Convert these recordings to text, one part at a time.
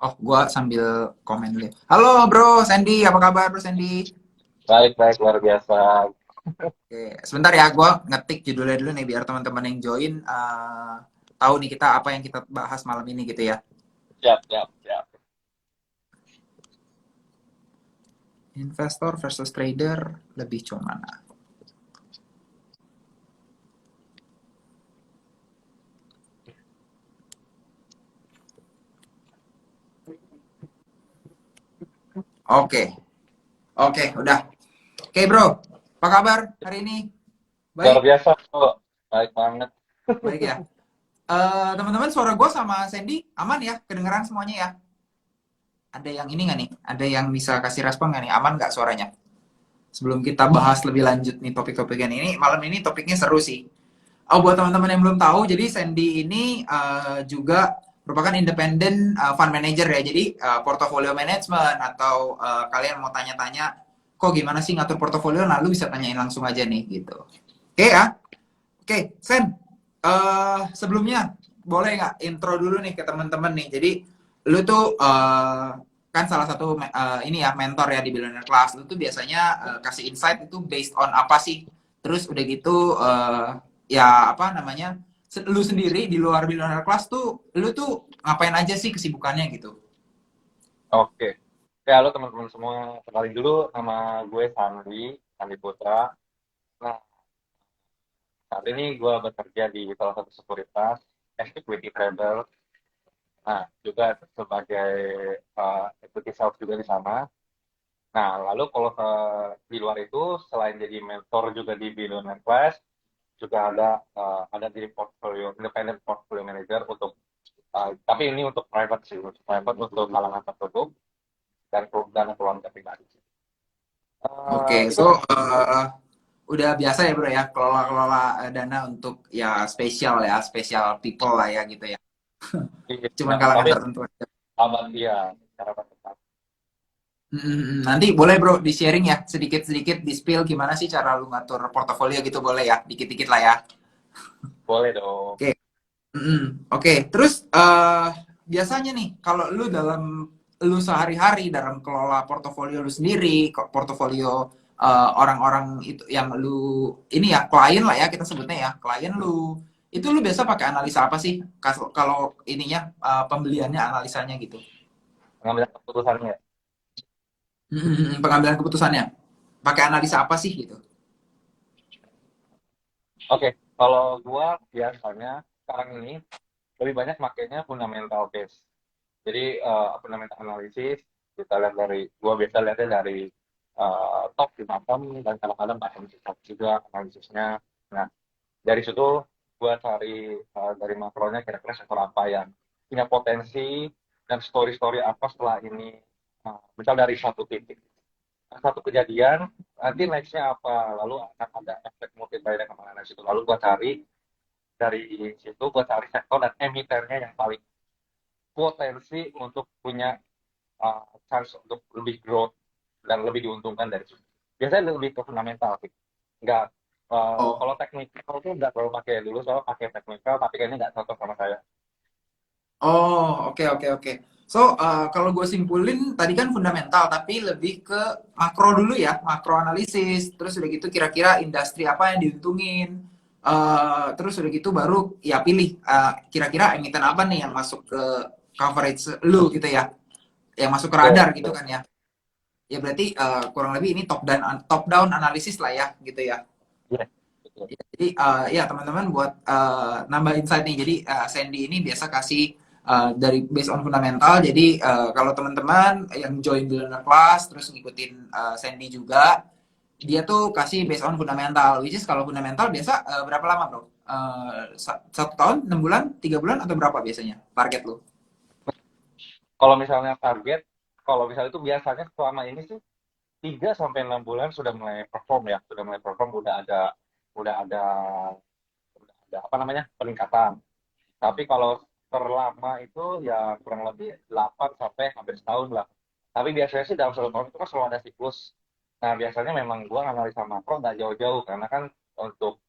Oh, gua sambil komen dulu. Halo, Bro Sandy, apa kabar, Bro Sandy? Baik, baik, luar biasa. Oke, sebentar ya, gua ngetik judulnya dulu nih biar teman-teman yang join tahu nih kita apa yang kita bahas malam ini gitu ya. Siap, siap, siap. Investor versus trader lebih cuma mana? Oke, oke, udah. Oke, Bro. Apa kabar hari ini? Luar Baik, biasa kok. Baik banget. baik ya. Teman-teman, suara gue sama Sandy aman ya? Kedengeran semuanya ya? Ada yang ini nggak nih? Ada yang bisa kasih respon nggak nih? Aman nggak suaranya? Sebelum kita bahas lebih lanjut nih topik-topiknya ini, malam ini topiknya seru sih. Oh, buat teman-teman yang belum tahu, jadi Sandy ini juga merupakan independent fund manager ya. Jadi portfolio management atau kalian mau tanya-tanya, kok gimana sih ngatur portofolio? Nah, lu bisa tanyain langsung aja nih gitu. Oke ya? Oke, Sen. Sebelumnya boleh nggak intro dulu nih ke teman-teman nih. Jadi lu tuh kan salah satu ini ya mentor ya di Billionaire Class. Lu tuh biasanya kasih insight itu based on apa sih? Terus udah gitu ya apa namanya? Lu sendiri di luar Billionaire Class tuh lu tuh ngapain aja sih kesibukannya gitu? Oke. Ya, halo teman-teman semua. Kenalin dulu nama gue Sandi, Sandi Putra. Nah, saat ini gue bekerja di salah satu sekuritas, equity trader. Nah, juga sebagai equity sales juga di sana. Nah, lalu kalau di luar itu, selain jadi mentor juga di Billionaire Class, juga ada di portfolio, independent portfolio manager untuk tapi ini untuk private sih, untuk private untuk kalangan tertutup dan dana keluarga pribadi. Oke, Itu so udah biasa ya bro ya kelola-kelola dana untuk ya spesial ya, spesial people lah ya gitu ya. Cuman ya, kalangan tapi tertentu aja. aman dia cara bertetap. Nanti boleh bro di sharing ya sedikit-sedikit di spill gimana sih cara lu ngatur portofolio gitu boleh ya dikit-dikit lah ya. Boleh dong. Oke. Oke. Terus biasanya nih kalau lu dalam lu sehari-hari dalam kelola portofolio lu sendiri, portofolio orang-orang itu yang lu ini ya klien lah ya kita sebutnya ya klien lu itu lu biasa pakai analisa apa sih kalau ininya pembeliannya analisanya gitu. Pengambilan keputusannya. Pengambilan keputusannya pakai analisa apa sih gitu. Oke, kalau gua biasanya sekarang ini lebih banyak makainya fundamental base. Jadi fundamental analisis kita lihat dari gua biasa lihatnya dari top di bottom dan kadang-kadang bottom to top juga analisisnya. Nah, dari situ gue cari dari makronya kira-kira sektor apa yang punya potensi dan story-story apa setelah ini misal dari satu titik satu kejadian nanti nextnya apa lalu akan ada efek multiplier kemana situ lalu gue cari dari situ gue cari sektor dan emitennya yang paling potensi untuk punya chance untuk lebih growth dan lebih diuntungkan dari situ biasanya lebih ke fundamental sih nggak Oh. kalau teknikal tuh nggak terlalu pakai dulu soal pakai teknikal tapi kayaknya nggak cocok sama saya. Oh, oke oke oke. So, kalau gue simpulin tadi kan fundamental, tapi lebih ke makro dulu ya, makro analisis. Terus udah gitu kira-kira industri apa yang diuntungin. Terus udah gitu baru ya pilih kira-kira emiten apa nih yang masuk ke coverage lu gitu ya, yang masuk ke Betul, radar gitu betul. kan ya. Ya berarti kurang lebih ini top down analisis lah ya gitu ya. Iya, betul. Ya, jadi ya teman-teman buat nambah insight nih. Jadi Sandy ini biasa kasih dari based on fundamental. Jadi kalau teman-teman yang join Billionaire Class terus ngikutin Sandy juga, dia tuh kasih based on fundamental. Which is kalau fundamental biasa berapa lama bro? 1 tahun, 6 bulan, 3 bulan atau berapa biasanya target lo? Kalau misalnya target, kalau misalnya itu biasanya selama ini sih 3 sampai 6 bulan sudah mulai perform ya, sudah mulai perform, udah ada, udah ada apa namanya peningkatan. Tapi kalau terlama itu ya kurang lebih 8 sampai hampir setahun lah. Tapi biasanya sih dalam 1 tahun itu kan selalu ada siklus. Nah biasanya memang gua analisa makro nggak jauh-jauh karena kan untuk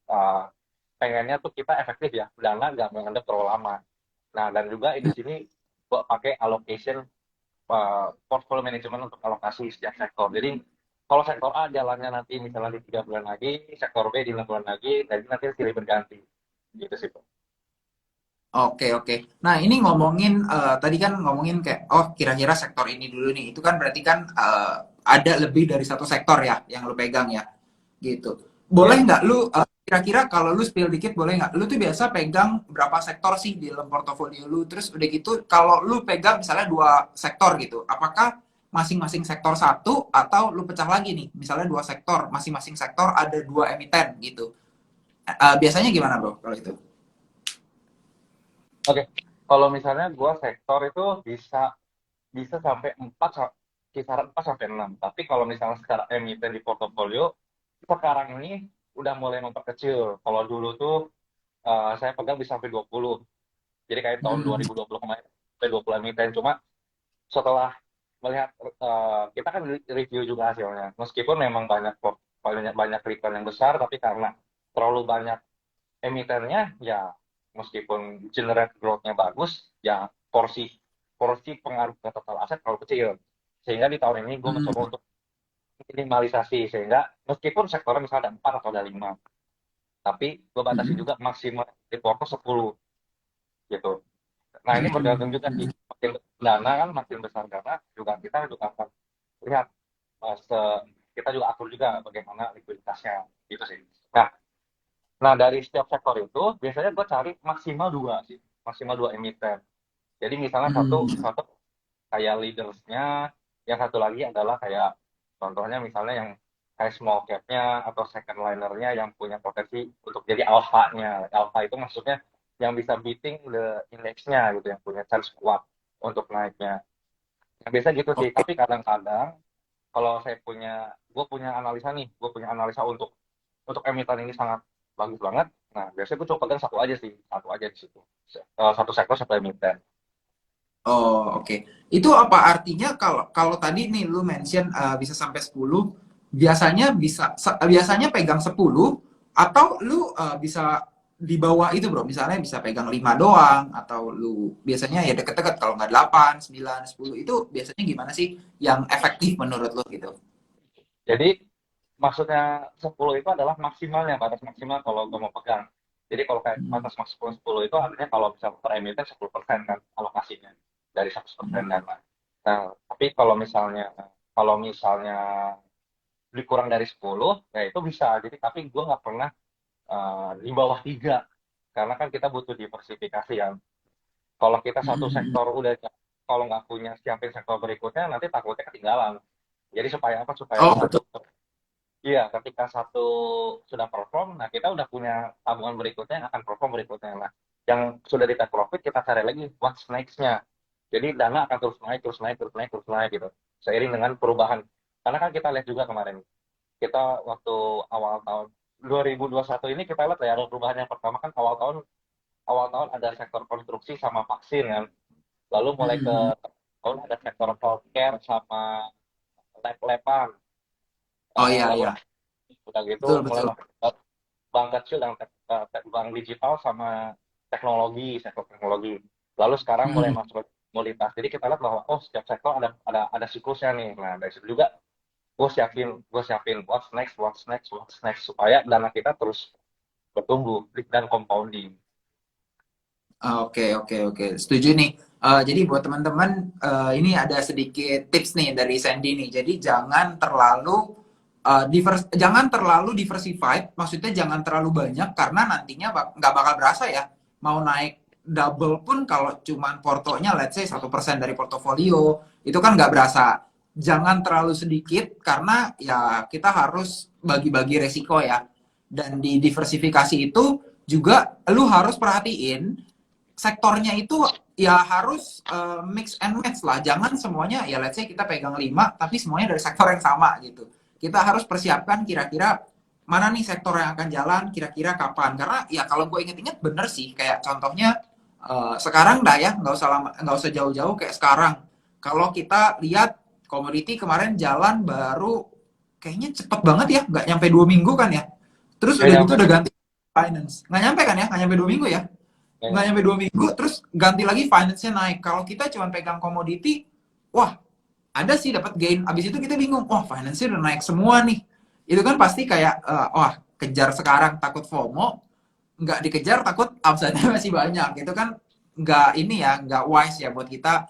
pengennya tuh kita efektif ya, dana nggak mengendap terlalu lama. Nah dan juga di sini gua pakai allocation portfolio manajemen untuk alokasi setiap sektor. Jadi kalau sektor A jalannya nanti misalnya di 3 bulan lagi, sektor B di 6 bulan lagi, jadi nanti silih berganti. Gitu sih, Pak. Oke, oke. Nah, ini ngomongin tadi kan ngomongin kayak oh kira-kira sektor ini dulu nih. Itu kan berarti kan ada lebih dari satu sektor ya yang lu pegang ya. Gitu. Iya. Boleh nggak lu kira-kira kalau lu spill dikit boleh nggak? Lu tuh biasa pegang berapa sektor sih di dalam portofolio lu? Terus udah gitu kalau lu pegang misalnya dua sektor gitu, apakah masing-masing sektor satu atau lu pecah lagi nih? Misalnya dua sektor, masing-masing sektor ada dua emiten gitu. Biasanya gimana, Bro, kalau itu? Oke. Kalau misalnya gua sektor itu bisa bisa sampai 4, kisaran 4 sampai 6. Tapi kalau misalnya secara emiten di portofolio, sekarang ini udah mulai memperkecil. Kalau dulu tuh saya pegang bisa sampai 20. Jadi kayak tahun Hmm. 2020 kemarin sampai 20 emiten. Cuma setelah melihat kita kan review juga hasilnya. Meskipun memang banyak banyak return yang besar, tapi karena terlalu banyak emitennya, ya meskipun generate growth-nya bagus, ya porsi porsi pengaruh ke total aset terlalu kecil. Sehingga di tahun ini gue mencoba Hmm. untuk minimalisasi, sehingga meskipun sektornya misalnya ada 4 atau ada 5, tapi gue batasi Hmm. juga maksimal di porto 10 gitu. Nah ini Hmm. bergantung juga sih, Hmm. makin dana kan makin besar dana juga kita juga akan lihat kita juga atur juga bagaimana likuiditasnya gitu sih. Nah, nah dari setiap sektor itu biasanya gue cari maksimal dua sih, maksimal dua emiten. Jadi misalnya satu Hmm. satu kayak leadersnya, yang satu lagi adalah kayak contohnya misalnya yang kayak small cap-nya atau second liner-nya yang punya potensi untuk jadi alpha-nya. Alpha itu maksudnya yang bisa beating the index-nya gitu, yang punya chance kuat untuk naiknya. Nah, biasa gitu sih, Oke. tapi kadang-kadang kalau gue punya analisa nih, gue punya analisa untuk emiten ini sangat bagus banget. Nah, biasanya gue coba pegang satu aja di situ. Satu sektor satu emiten. Oh, oke. Itu apa artinya kalau kalau tadi nih lu mention bisa sampai 10, biasanya pegang 10 atau lu bisa di bawah itu, Bro. Misalnya bisa pegang 5 doang atau lu biasanya ya deket-deket kalau nggak 8, 9, 10 itu biasanya gimana sih yang efektif menurut lu gitu? Jadi maksudnya 10 itu adalah maksimalnya, batas maksimal kalau gue mau pegang. Jadi kalau kayak Hmm. batas maksimal 10 itu artinya kalau bisa per emiten 10% kan alokasinya dari 100% dana. Nah, tapi kalau misalnya dikurang dari 10, ya itu bisa. Jadi tapi gue nggak pernah di bawah 3. Karena kan kita butuh diversifikasi ya. Kalau kita satu Hmm. sektor udah, kalau nggak punya siapin sektor berikutnya, nanti takutnya ketinggalan. Jadi supaya apa? Supaya Oh, betul. satu. Iya, ketika satu sudah perform, nah kita udah punya tabungan berikutnya yang akan perform berikutnya. Nah, yang sudah di take profit, kita cari lagi what's next-nya. Jadi dana akan terus naik, terus naik, terus naik, terus naik gitu. Seiring dengan perubahan. Karena kan kita lihat juga kemarin, kita waktu awal tahun 2021 ini kita lihat ya ada perubahan. Yang pertama kan awal tahun ada sektor konstruksi sama vaksin kan. Lalu mulai ke Hmm. tahun ada sektor healthcare sama lab-laban. Oh iya, Lalu iya. udah gitu Betul, mulai betul. masuk ke bank kecil dan bank digital sama sektor teknologi. Lalu sekarang mulai Hmm. masuk ke komoditas. Jadi kita lihat bahwa oh setiap sektor ada siklusnya nih. Nah dari situ juga gue siapin what's next supaya dana kita terus bertumbuh dan compounding. Oke, oke, oke. Setuju nih. Jadi buat teman-teman, ini ada sedikit tips nih dari Sandy nih. Jadi jangan terlalu diversified. Maksudnya jangan terlalu banyak karena nantinya nggak bakal berasa ya. Mau naik double pun kalau cuman portonya let's say 1% dari portofolio itu kan nggak berasa. Jangan terlalu sedikit karena ya kita harus bagi-bagi resiko ya. Dan di diversifikasi itu juga lu harus perhatiin sektornya itu ya harus mix and match lah. Jangan semuanya ya let's say kita pegang 5 tapi semuanya dari sektor yang sama gitu. Kita harus persiapkan kira-kira mana nih sektor yang akan jalan, kira-kira kapan. Karena ya kalau gue inget-inget bener sih kayak contohnya sekarang dah ya nggak usah jauh-jauh kayak sekarang. Kalau kita lihat komoditi kemarin jalan baru kayaknya cepet banget ya, nggak nyampe 2 minggu kan ya. Terus Nggak udah gitu nyampe, udah ganti finance. Nggak nyampe kan ya, nggak nyampe 2 minggu ya, nggak nggak nyampe. nyampe 2 minggu terus ganti lagi finance-nya naik. Kalau kita cuma pegang komoditi wah ada sih dapat gain. Abis itu kita bingung, wah finance udah naik semua nih. Itu kan pasti kayak, wah kejar sekarang takut FOMO, nggak dikejar takut upside-nya masih banyak. Itu kan nggak ini ya, nggak wise ya buat kita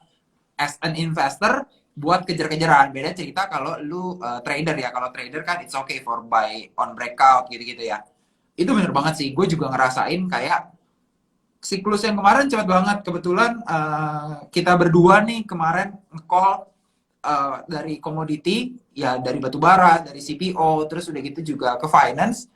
as an investor buat kejar-kejaran. Beda cerita kalau lu trader ya. Kalau trader kan it's okay for buy on breakout gitu-gitu ya. Itu bener banget sih. Gue juga ngerasain kayak siklus yang kemarin cepet banget. Kebetulan kita berdua nih kemarin nge-call dari komoditi, ya dari batu bara, dari CPO, terus udah gitu juga ke finance.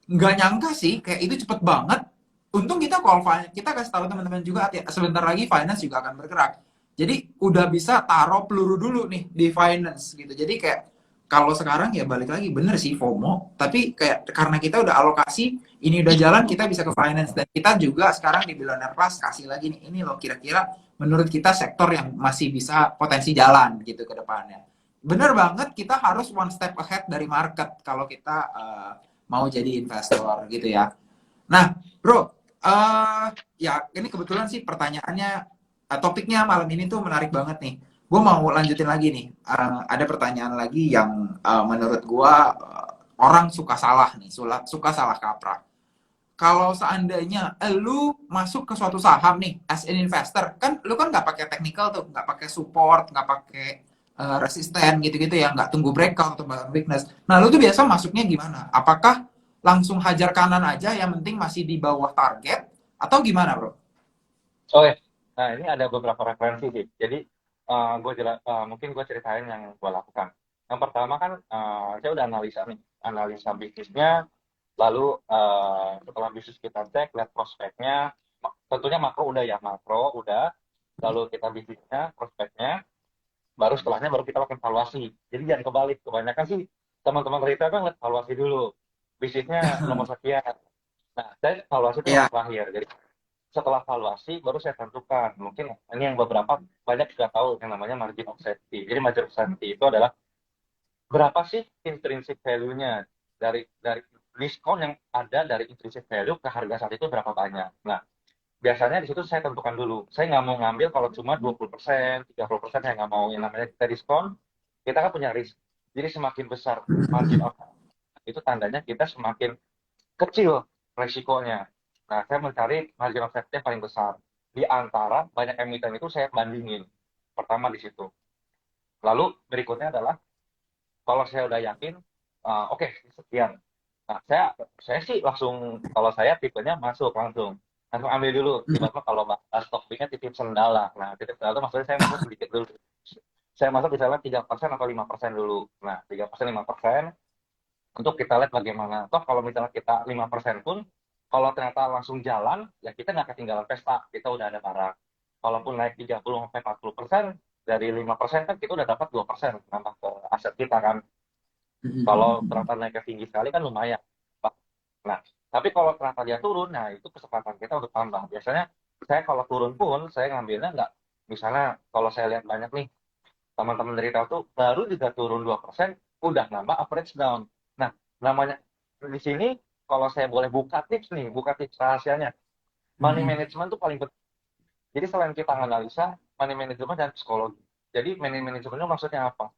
Nggak nyangka sih, kayak itu cepet banget. Untung kita call finance, kita kasih tahu teman-teman juga, sebentar lagi finance juga akan bergerak. Jadi udah bisa taruh peluru dulu nih di finance gitu. Jadi kayak kalau sekarang ya balik lagi bener sih FOMO, tapi kayak karena kita udah alokasi, ini udah jalan kita bisa ke finance dan kita juga sekarang di Billionaire Plus kasih lagi nih, ini loh kira-kira menurut kita sektor yang masih bisa potensi jalan gitu ke depannya. Bener banget kita harus one step ahead dari market kalau kita mau jadi investor gitu ya. Nah, bro, ya ini kebetulan sih pertanyaannya, topiknya malam ini tuh menarik banget nih. Gue mau lanjutin lagi nih. Ada pertanyaan lagi yang menurut gue orang suka salah nih, suka salah kaprah. Kalau seandainya lu masuk ke suatu saham nih, as an investor, kan lu kan nggak pakai technical tuh, nggak pakai support, nggak pakai resisten gitu-gitu ya, nggak tunggu breakout atau weakness. Nah, lu tuh biasa masuknya gimana? Apakah langsung hajar kanan aja, yang penting masih di bawah target, atau gimana, bro? Oke, nah ini ada beberapa referensi sih. Jadi mungkin gue ceritain yang gue lakukan. Yang pertama kan saya udah analisa nih, analisa bisnisnya, lalu setelah bisnis kita cek, lihat prospeknya, tentunya makro udah ya, makro udah, lalu kita bisnisnya, prospeknya, baru setelahnya baru kita lakukan valuasi. Jadi jangan kebalik, kebanyakan sih teman-teman retail kan lihat valuasi dulu, bisnisnya nomor sekian. Nah, saya valuasi itu Iya. nomor terakhir. Jadi setelah valuasi baru saya tentukan. Mungkin ini yang beberapa banyak juga tahu yang namanya margin of safety. Jadi margin of safety itu adalah berapa sih intrinsic value-nya dari diskon yang ada dari intrinsic value ke harga saat itu berapa banyak. Nah, biasanya di situ saya tentukan dulu. Saya nggak mau ngambil kalau cuma 20%, 30%, saya nggak mau. Yang namanya kita diskon, kita kan punya risk. Jadi semakin besar margin of itu tandanya kita semakin kecil resikonya. Nah, saya mencari margin of safety yang paling besar. Di antara banyak emiten itu saya bandingin. Pertama di situ. Lalu berikutnya adalah kalau saya udah yakin, oke, sekian. Nah, saya sih langsung, kalau saya tipenya masuk langsung ambil dulu. Tiba-tiba kalau stok picknya titip sendal lah. Nah, titip sendal itu maksudnya saya masuk sedikit dulu. Saya masuk misalnya 3% atau 5% dulu. Nah, 3%, 5%, untuk kita lihat bagaimana. Toh kalau misalnya kita 5% pun, kalau ternyata langsung jalan, ya kita nggak ketinggalan pesta, kita udah ada barang. Kalaupun naik 30-40%, dari 5% kan kita udah dapat 2% nambah ke aset kita kan. Kalau ternyata naiknya tinggi sekali kan lumayan. Nah, tapi kalau ternyata dia turun, nah itu kesempatan kita untuk tambah. Biasanya saya kalau turun pun, saya ngambilnya nggak, misalnya kalau saya lihat banyak nih, teman-teman dari tahu tuh baru juga turun 2%, udah nambah average down. Nah, namanya di sini kalau saya boleh buka tips nih, buka tips rahasianya. Money management tuh paling penting. Jadi selain kita analisa, money management dan psikologi. Jadi money management itu maksudnya apa?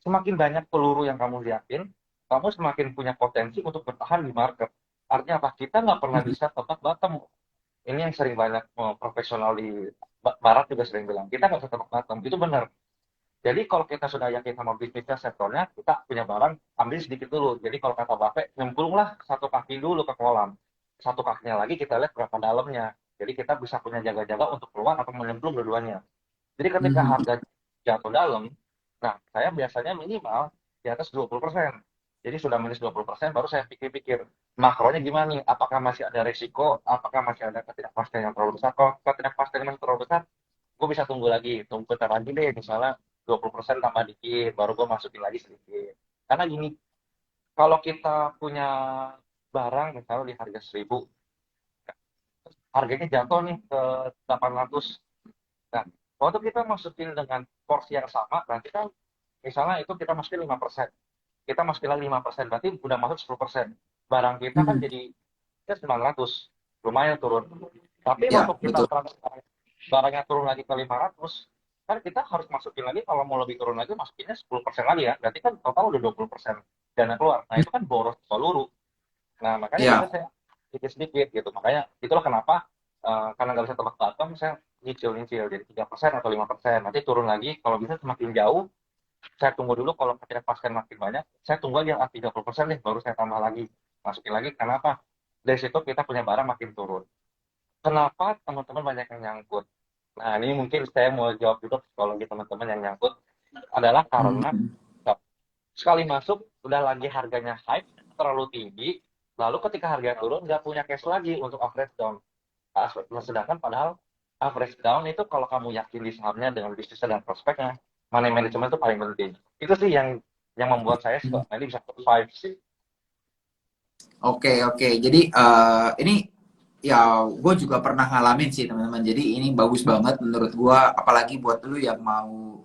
Semakin banyak peluru yang kamu liatin, kamu semakin punya potensi untuk bertahan di market. Artinya apa? Kita nggak pernah bisa tebak bottom. Ini yang sering banyak profesional di barat juga sering bilang, kita nggak bisa tebak bottom. Itu benar. Jadi kalau kita sudah yakin sama bisnisnya, sektornya, kita punya barang, ambil sedikit dulu. Jadi kalau kata Bapak, nyemplunglah satu kaki dulu ke kolam. Satu kakinya lagi kita lihat berapa dalamnya. Jadi kita bisa punya jaga-jaga untuk keluar atau menyemplung dua-duanya. Jadi ketika harga jatuh dalam, nah saya biasanya minimal di atas 20%. Jadi sudah minus 20%, baru saya pikir-pikir, makronya gimana nih? Apakah masih ada risiko? Apakah masih ada ketidakpastian yang terlalu besar? Kalau ketidakpastian yang terlalu besar, gue bisa tunggu lagi, tunggu bentar lagi deh, misalnya 20% tambah dikit, baru gue masukin lagi sedikit. Karena gini, kalau kita punya barang misalnya di harga 1.000, harganya jatuh nih ke 800. Nah, waktu kita masukin dengan porsi yang sama, nanti kan misalnya itu kita masukin 5%. Kita masukin lagi 5%, berarti udah masuk 10%. Barang kita kan jadi 900, lumayan turun. Tapi waktu Ya, kita betul. barangnya turun lagi ke 500, kan kita harus masukin lagi kalau mau lebih turun lagi masukinnya 10% lagi ya. Berarti kan total udah 20% dana keluar. Nah, itu kan boros seluruh. Nah, makanya biasa Ya. saya sedikit-sedikit gitu. Makanya itulah kenapa karena nggak bisa tebak pakem, saya nyicil-nyicil jadi 3% atau 5%. Nanti turun lagi, kalau bisa semakin jauh, saya tunggu dulu kalau akhirnya pasien makin banyak, saya tunggu aja 30% nih, baru saya tambah lagi. Masukin lagi, kenapa? Dari situ kita punya barang makin turun. Kenapa teman-teman banyak yang nyangkut? Nah, ini mungkin saya mau jawab juga psikologi teman-teman yang nyangkut, adalah karena Hmm. sekali masuk udah lagi harganya hype terlalu tinggi, lalu ketika harga turun nggak punya cash lagi untuk average down. Sedangkan padahal average down itu kalau kamu yakin di sahamnya dengan bisnisnya dan prospeknya, money management itu paling penting. Itu sih yang membuat saya suka ini bisa survive sih. Oke, oke. Jadi ini ya gue juga pernah ngalamin sih teman-teman. Jadi ini bagus banget menurut gue, apalagi buat lu yang mau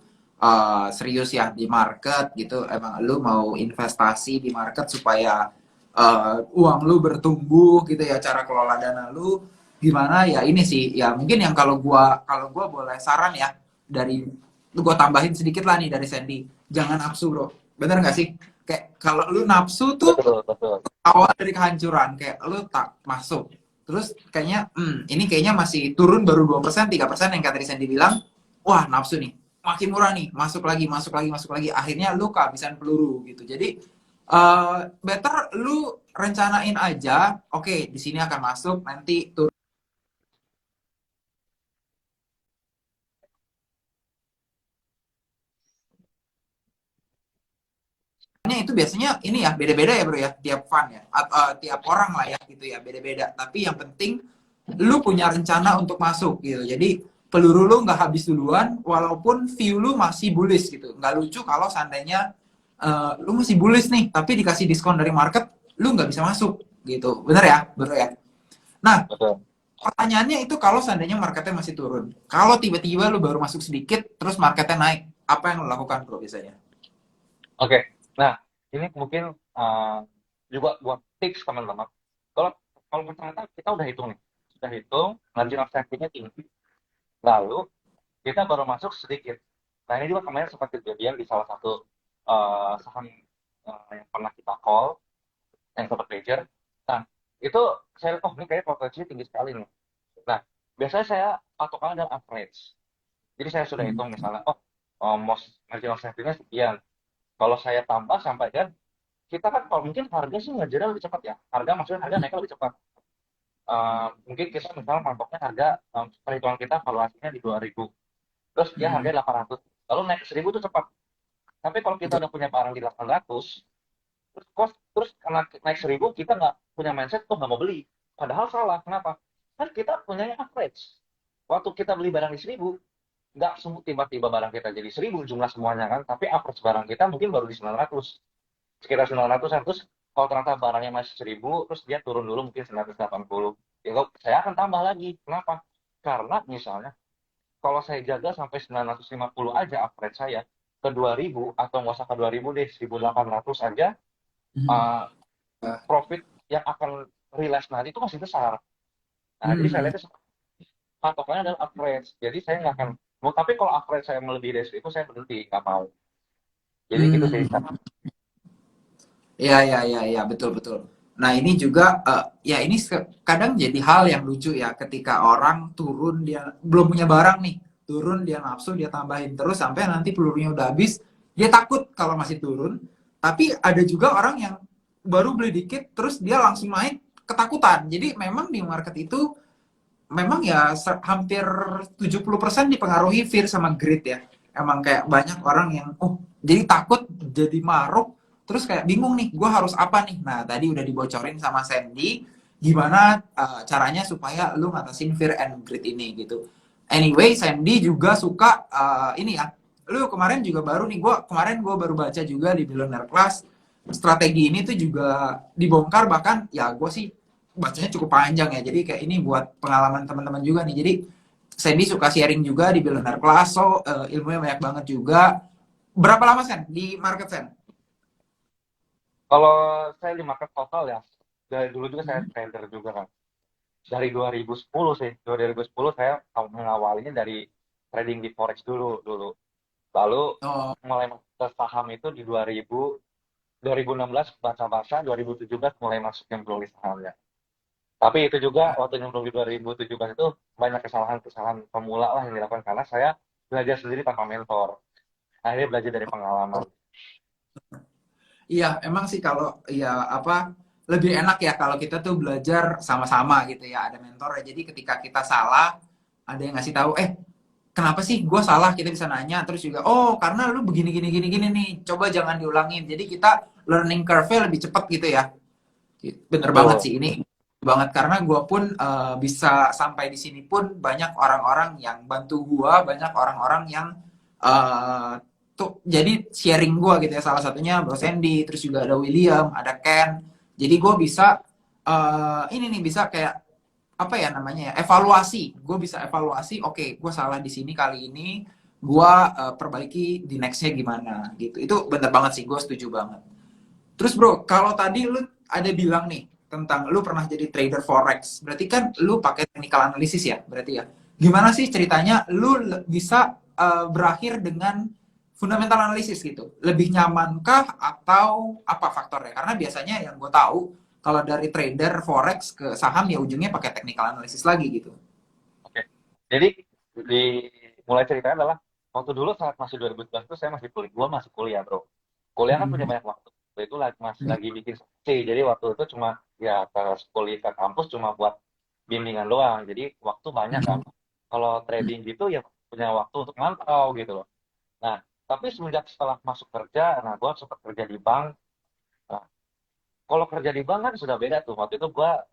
serius ya di market gitu. Emang lu mau investasi di market supaya uang lu bertumbuh gitu ya. Cara kelola dana lu gimana ya ini sih. Ya mungkin yang kalau gua boleh saran ya dari gue tambahin sedikit lah nih dari Sandy. Jangan nafsu bro. Bener nggak sih? Kayak kalau lu nafsu tuh Betul, betul. awal dari kehancuran kayak lu tak masuk terus kayaknya ini kayaknya masih turun baru 2% 3% yang kata Sandy bilang wah nafsu nih makin murah nih masuk lagi masuk lagi masuk lagi akhirnya lu kehabisan peluru gitu jadi better lu rencanain aja oke di sini akan masuk nanti turun. Itu biasanya ini ya beda-beda ya bro ya tiap fund ya tiap orang lah ya gitu ya beda-beda tapi yang penting lu punya rencana untuk masuk gitu jadi peluru lu nggak habis duluan walaupun view lu masih bullish gitu nggak lucu kalau seandainya lu masih bullish nih tapi dikasih diskon dari market lu nggak bisa masuk gitu bener ya bro ya nah Betul. pertanyaannya itu kalau seandainya marketnya masih turun kalau tiba-tiba lu baru masuk sedikit terus marketnya naik apa yang lu lakukan bro biasanya. Oke, nah ini mungkin uh, juga buat tips teman-teman. Kalau kalau ternyata kita udah hitung nih, sudah hitung margin of safety-nya tinggi, lalu kita baru masuk sedikit. Nah, ini juga kemarin sempat kejadian di salah satu saham yang pernah kita call, yang sempat major. Nah, itu saya lihat, oh ini kayak potensinya tinggi sekali nih. Nah, biasanya saya patokannya adalah average. Jadi saya sudah hitung misalnya, most margin of safety-nya sekian. Kalau saya tambah sampai kan, kita kan kalau mungkin harga sih ngejarnya lebih cepat ya. Harga maksudnya harga naiknya lebih cepat. Mungkin kita misalnya mantoknya harga, perhitungan kita valuasinya di 2.000. Terus dia Hmm, harganya 800. Lalu naik 1.000 itu cepat. Tapi kalau kita betul. udah punya barang di 800, terus karena naik 1.000 kita nggak punya mindset tuh nggak mau beli. Padahal salah. Kenapa? Kan kita punyanya average. Waktu kita beli barang di 1.000, nggak semua tiba-tiba barang kita jadi 1.000 jumlah semuanya kan. Tapi average barang kita mungkin baru di 900. Sekitar 900 terus kalau ternyata barangnya masih 1.000, terus dia turun dulu mungkin 980. Ya, saya akan tambah lagi. Kenapa? Karena misalnya kalau saya jaga sampai 950 aja average saya ke 2.000 atau nggak usah ke 2.000 deh 1.800 aja, Hmm. uh, profit yang akan realize nanti itu masih besar. Nah, jadi saya Hmm. lihatnya patokannya adalah average. Jadi saya nggak akan mau, tapi kalau average saya melebihi dari itu saya berhenti nggak mau. Jadi gitu sih. Hmm. Iya, iya, iya, iya, betul, betul. Nah, ini juga, ya ini kadang jadi hal yang lucu ya, ketika orang turun, dia belum punya barang nih, turun, dia nafsu, dia tambahin terus, sampai nanti pelurunya udah habis, dia takut kalau masih turun, tapi ada juga orang yang baru beli dikit, terus dia langsung naik, ketakutan. Jadi memang di market itu, memang ya hampir 70% dipengaruhi fear sama greed ya. Emang kayak banyak orang yang jadi takut, jadi maruk, terus kayak bingung nih, gue harus apa nih? Nah tadi udah dibocorin sama Sandy, gimana caranya supaya lu ngatasin fear and greed ini gitu. Anyway, Sandy juga suka ini ya. Lu kemarin juga baru nih, gue baru baca juga di Billionaire Class, strategi ini tuh juga dibongkar bahkan ya gue sih bacanya cukup panjang ya. Jadi kayak ini buat pengalaman teman-teman juga nih. Jadi Sandy suka sharing juga di Billionaire Class, so ilmunya banyak banget juga. Berapa lama Sen di market Sen? Kalau saya di market total ya, dari dulu juga saya Hmm. trader juga kan. Dari 2010 sih, 2010 saya mengawalinya dari trading di forex dulu. Lalu Oh, mulai masuk ke saham itu di 2016 baca-baca, 2017 mulai masuk nyemplung di sahamnya. Tapi itu juga waktu nyemplung di 2017 itu banyak kesalahan-kesalahan pemula lah yang dilakukan karena saya belajar sendiri tanpa mentor. Akhirnya belajar dari pengalaman. iya, emang sih kalau ya apa lebih enak ya kalau kita tuh belajar sama-sama gitu ya, ada mentor ya. Jadi ketika kita salah, ada yang ngasih tahu, kenapa sih gue salah? Kita bisa nanya, terus juga, oh karena lu begini gini gini gini nih, coba jangan diulangin. Jadi kita learning curve-nya lebih cepat gitu ya. Bener banget Betul. sih ini banget karena gue pun bisa sampai di sini pun banyak orang-orang yang bantu gue, banyak orang-orang yang tuh jadi sharing gue gitu ya, salah satunya Bro Sandy, terus juga ada William, ada Ken. Jadi gue bisa ini nih bisa kayak apa ya namanya ya, evaluasi. Gue bisa evaluasi, oke, gue salah di sini kali ini, gue perbaiki di nextnya gimana gitu. Itu bener banget sih, gue setuju banget. Terus bro, kalau tadi lu ada bilang nih tentang lu pernah jadi trader forex, berarti kan lu pakai technical analysis ya, berarti ya. Gimana sih ceritanya lu bisa berakhir dengan fundamental analysis gitu? Lebih nyamankah atau apa faktornya? Karena biasanya yang gue tahu kalau dari trader forex ke saham ya ujungnya pakai technical analysis lagi gitu. Oke. Jadi di mulai ceritanya adalah waktu dulu saat masih 2011 itu saya masih kuliah, gua masih kuliah, Bro. Kuliah kan punya Hmm. banyak waktu. Waktu itu masih lagi bikin skripsi. Jadi waktu itu cuma ya ke kuliah ke kampus cuma buat bimbingan doang. Jadi waktu banyak kan. Kalau trading gitu ya punya waktu untuk mantau gitu loh. Nah, tapi semenjak setelah masuk kerja, nah gua sempat kerja di bank. Nah, kalau kerja di bank kan sudah beda tuh. Waktu itu gua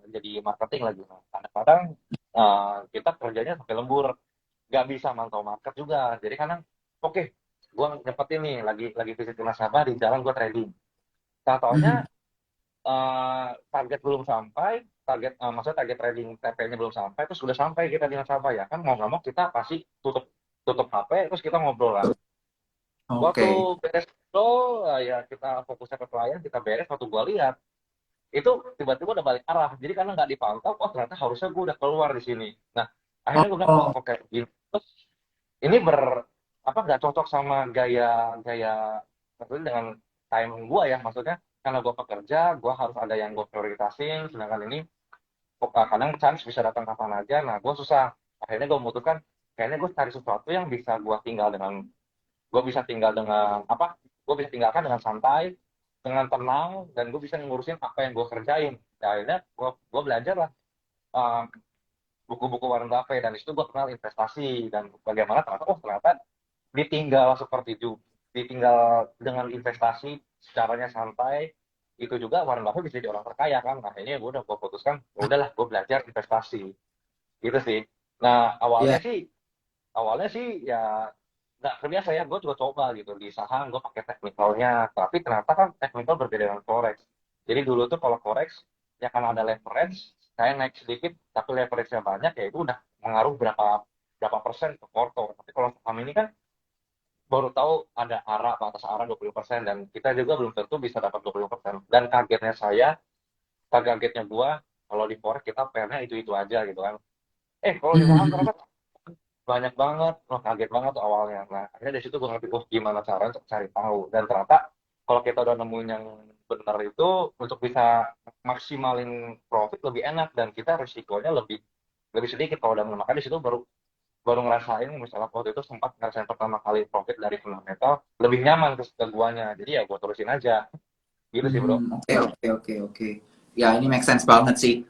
jadi marketing lagi. Nah, kadang-kadang kita kerjanya sampai lembur, nggak bisa mantau market juga. Jadi kadang, oke, gua nyempetin nih lagi visit ke nasabah di jalan gua trading. Tak taunya target belum sampai, maksudnya target trading TP-nya belum sampai, terus sudah sampai kita di nasabah ya kan mau nggak mau kita pasti tutup tutup HP terus kita ngobrol lah. Waktu Oke. beres ngobrol, ya kita fokusnya ke klien, kita beres, waktu gua lihat itu tiba-tiba udah balik arah. Jadi karena nggak dipantau, oh ternyata harusnya gue udah keluar di sini. Nah, akhirnya gue bilang, oh Oh, oke, gini. Terus ini apa nggak cocok sama gaya gaya maksudnya dengan time gue ya, maksudnya karena gue pekerja, gue harus ada yang gue prioritasin, sedangkan ini kadang chance bisa datang kapan aja. Nah, gue susah. Akhirnya gue memutuskan, kayaknya gue cari sesuatu yang bisa gue bisa tinggal dengan apa? Gue bisa tinggalkan dengan santai, dengan tenang, dan gue bisa ngurusin apa yang gue kerjain. Nah, akhirnya gue belajar lah um, buku-buku Warren Buffett dan itu gue kenal investasi dan bagaimana ternyata ternyata ditinggal seperti itu, ditinggal dengan investasi secaranya santai, itu juga Warren Buffett bisa jadi orang terkaya kan. Nah ini gue putuskan ya udahlah gue belajar investasi gitu sih. Nah ya. awalnya sih ya nggak terbiasa ya, gue juga coba gitu di saham gue pakai teknikalnya, tapi ternyata kan teknikal berbeda dengan forex. Jadi dulu tuh kalau forex ya kan ada leverage, saya naik sedikit tapi leverage-nya banyak, ya itu udah mengaruh berapa berapa persen ke porto. Tapi kalau saham ini kan baru tahu ada ARA, batas ARA 20%, dan kita juga belum tentu bisa dapat 20%. Dan kagetnya gua kalau di forex kita pairnya itu aja gitu kan. Kalau di saham ternyata banyak banget, wah kaget banget tuh awalnya. Nah, akhirnya dari situ gue ngerti, oh gimana cara untuk cari tahu. Dan ternyata kalau kita udah nemuin yang benar itu, untuk bisa maksimalin profit lebih enak dan kita risikonya lebih lebih sedikit kalau udah menggunakan. Di situ baru baru ngerasain, misalnya waktu itu sempat ngerasain pertama kali profit dari fundamental lebih nyaman ke guanya. Jadi ya gue terusin aja. Gitu sih, Bro. Oke, oke, oke, oke. Ya, ini make sense banget sih.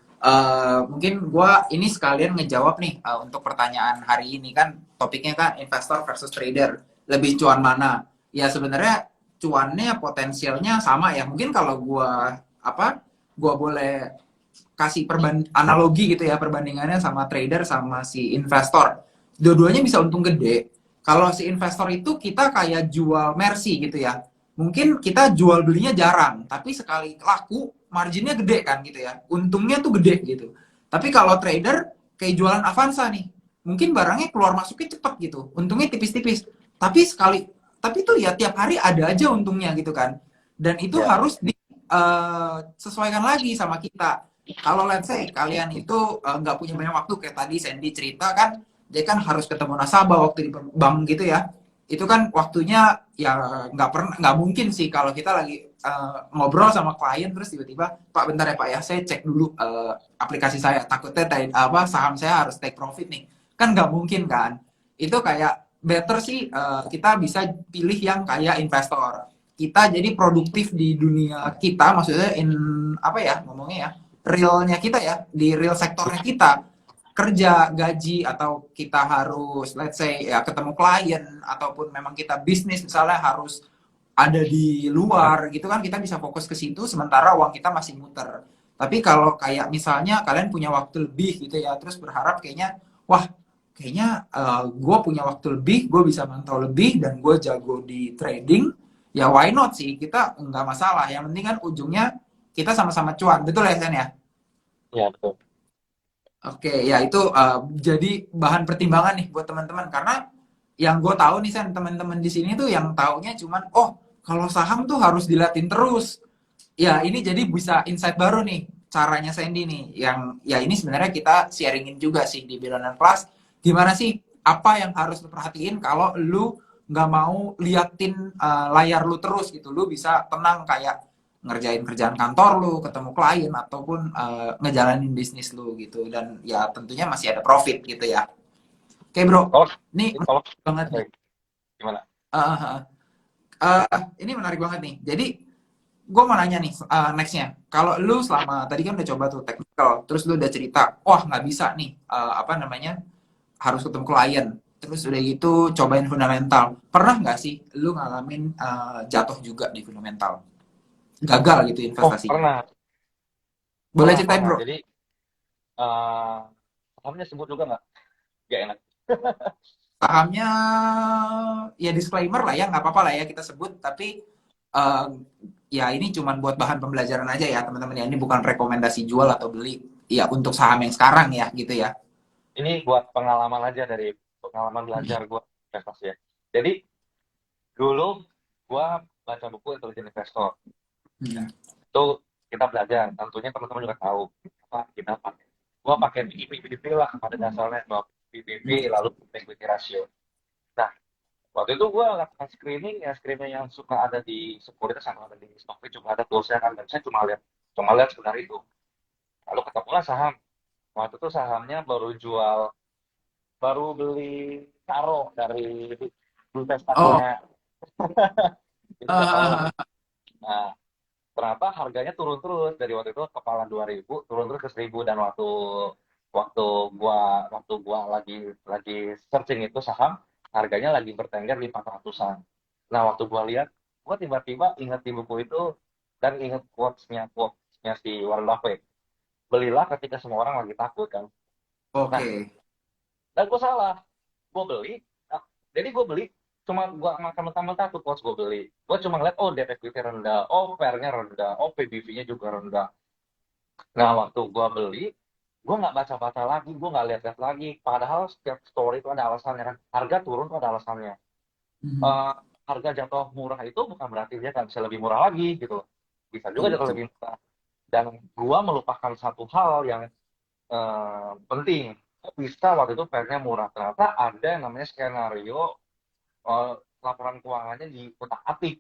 Mungkin gua ini sekalian ngejawab nih untuk pertanyaan hari ini kan topiknya kan investor versus trader. Lebih cuan mana? Ya sebenarnya cuannya potensialnya sama ya. Mungkin kalau gua boleh kasih analogi gitu ya perbandingannya sama trader sama si investor. Dua-duanya bisa untung gede. Kalau si investor itu kita kayak jual Mercy gitu ya. Mungkin kita jual belinya jarang, tapi sekali laku marginnya gede kan gitu ya. Untungnya tuh gede gitu. Tapi kalau trader kayak jualan Avanza nih, mungkin barangnya keluar masuknya cepet gitu. Untungnya tipis-tipis. Tapi tuh ya tiap hari ada aja untungnya gitu kan. Dan itu Ya. harus disesuaikan lagi sama kita. Kalau let's say kalian itu nggak punya banyak waktu kayak tadi Sandy cerita kan, dia kan harus ketemu nasabah waktu di bank gitu ya. Itu kan waktunya ya nggak mungkin sih kalau kita lagi ngobrol sama klien terus tiba-tiba Pak bentar ya Pak ya saya cek dulu aplikasi saya takutnya apa saham saya harus take profit nih kan nggak mungkin kan itu kayak better sih kita bisa pilih yang kayak investor kita jadi produktif di dunia kita maksudnya apa ya ngomongnya ya realnya kita ya di real sektornya kita kerja gaji atau kita harus let's say ya ketemu klien ataupun memang kita bisnis misalnya harus ada di luar gitu kan kita bisa fokus ke situ sementara uang kita masih muter tapi kalau kayak misalnya kalian punya waktu lebih gitu ya terus berharap kayaknya wah kayaknya gue punya waktu lebih gue bisa mantau lebih dan gue jago di trading ya why not sih kita nggak masalah yang penting kan ujungnya kita sama-sama cuan betul ya Sen ya. Ya, betul. Oke, ya itu jadi bahan pertimbangan nih buat teman-teman karena yang gue tahu nih Sen, teman-teman di sini tuh yang taunya cuman oh kalau saham tuh harus dilatin terus. Ya ini jadi bisa insight baru nih caranya Sandy nih yang ya ini sebenarnya kita sharingin juga sih di Billionaire Plus. Gimana sih apa yang harus lu perhatiin kalau lu nggak mau liatin layar lu terus gitu. Lu bisa tenang kayak ngerjain kerjaan kantor lu, ketemu klien ataupun ngejalanin bisnis lu gitu dan ya tentunya masih ada profit gitu ya. Oke bro, Kalau ini kalau menarik banget nih. sorry, gimana? Uh, uh, ini menarik banget nih. Jadi gue mau nanya nih nextnya. Kalau lu selama tadi kan udah coba tuh technical, terus lu udah cerita, wah nggak bisa nih apa namanya harus ketemu klien. Terus udah gitu cobain fundamental. Pernah nggak sih lu ngalamin jatuh juga di fundamental? Gagal gitu Oh, investasinya. pernah, Boleh pernah, ceritain pernah. bro? Jadi, eh sahamnya sebut juga nggak? Nggak enak. Sahamnya ya disclaimer lah ya nggak apa-apa lah ya kita sebut tapi eh, ya ini cuma buat bahan pembelajaran aja ya teman-teman ya ini bukan rekomendasi jual atau beli ya untuk saham yang sekarang ya gitu ya. Ini buat pengalaman aja dari pengalaman belajar gue investasi ya. Jadi, dulu gue baca buku Intelligent Investor. Hmm. Itu kita belajar. Tentunya teman-teman juga tahu apa kita pakai. Gue pakai PPP lah pada dasarnya. Bahwa PPP lalu equity ratio. Nah, waktu itu gue lakukan screening, ya screening yang suka ada di sekuritas sama ada di Stockbit juga ada toolsnya kan, dan saya cuma lihat sebenarnya itu. Lalu ketemulah saham. Waktu itu sahamnya baru beli Karo dari Oh, investasinya. Itu udah tahu lah. eh, Nah, ternyata harganya turun terus dari waktu itu kepala 2.000 turun terus ke 1.000 dan waktu waktu gua lagi searching itu saham harganya lagi bertengger di 400-an. Nah, waktu gua lihat, gua tiba-tiba ingat di buku itu dan ingat quotes-nya si Warren Buffett. Belilah ketika semua orang lagi takut kan. Nah, oke. dan gua salah. Gua beli, ah, jadi gua beli cuma gua makan mentah-mentah tuh quotes gua beli. Gua cuma ngeliat oh debt equity rendah, oh PER-nya rendah, oh PBV-nya juga rendah. Nah, waktu gua beli, gua nggak baca-baca lagi, gua nggak lihat-lihat lagi. Padahal setiap story itu ada alasannya kan. Harga turun itu ada alasannya. Mhm. Eh, harga jatuh murah itu bukan berarti dia nggak bisa lebih murah lagi gitu. Bisa juga Betul, jatuh betul. lebih murah. Dan gua melupakan satu hal yang penting. Kok bisa waktu itu PER-nya murah? Ternyata ada yang namanya skenario laporan keuangannya di atik.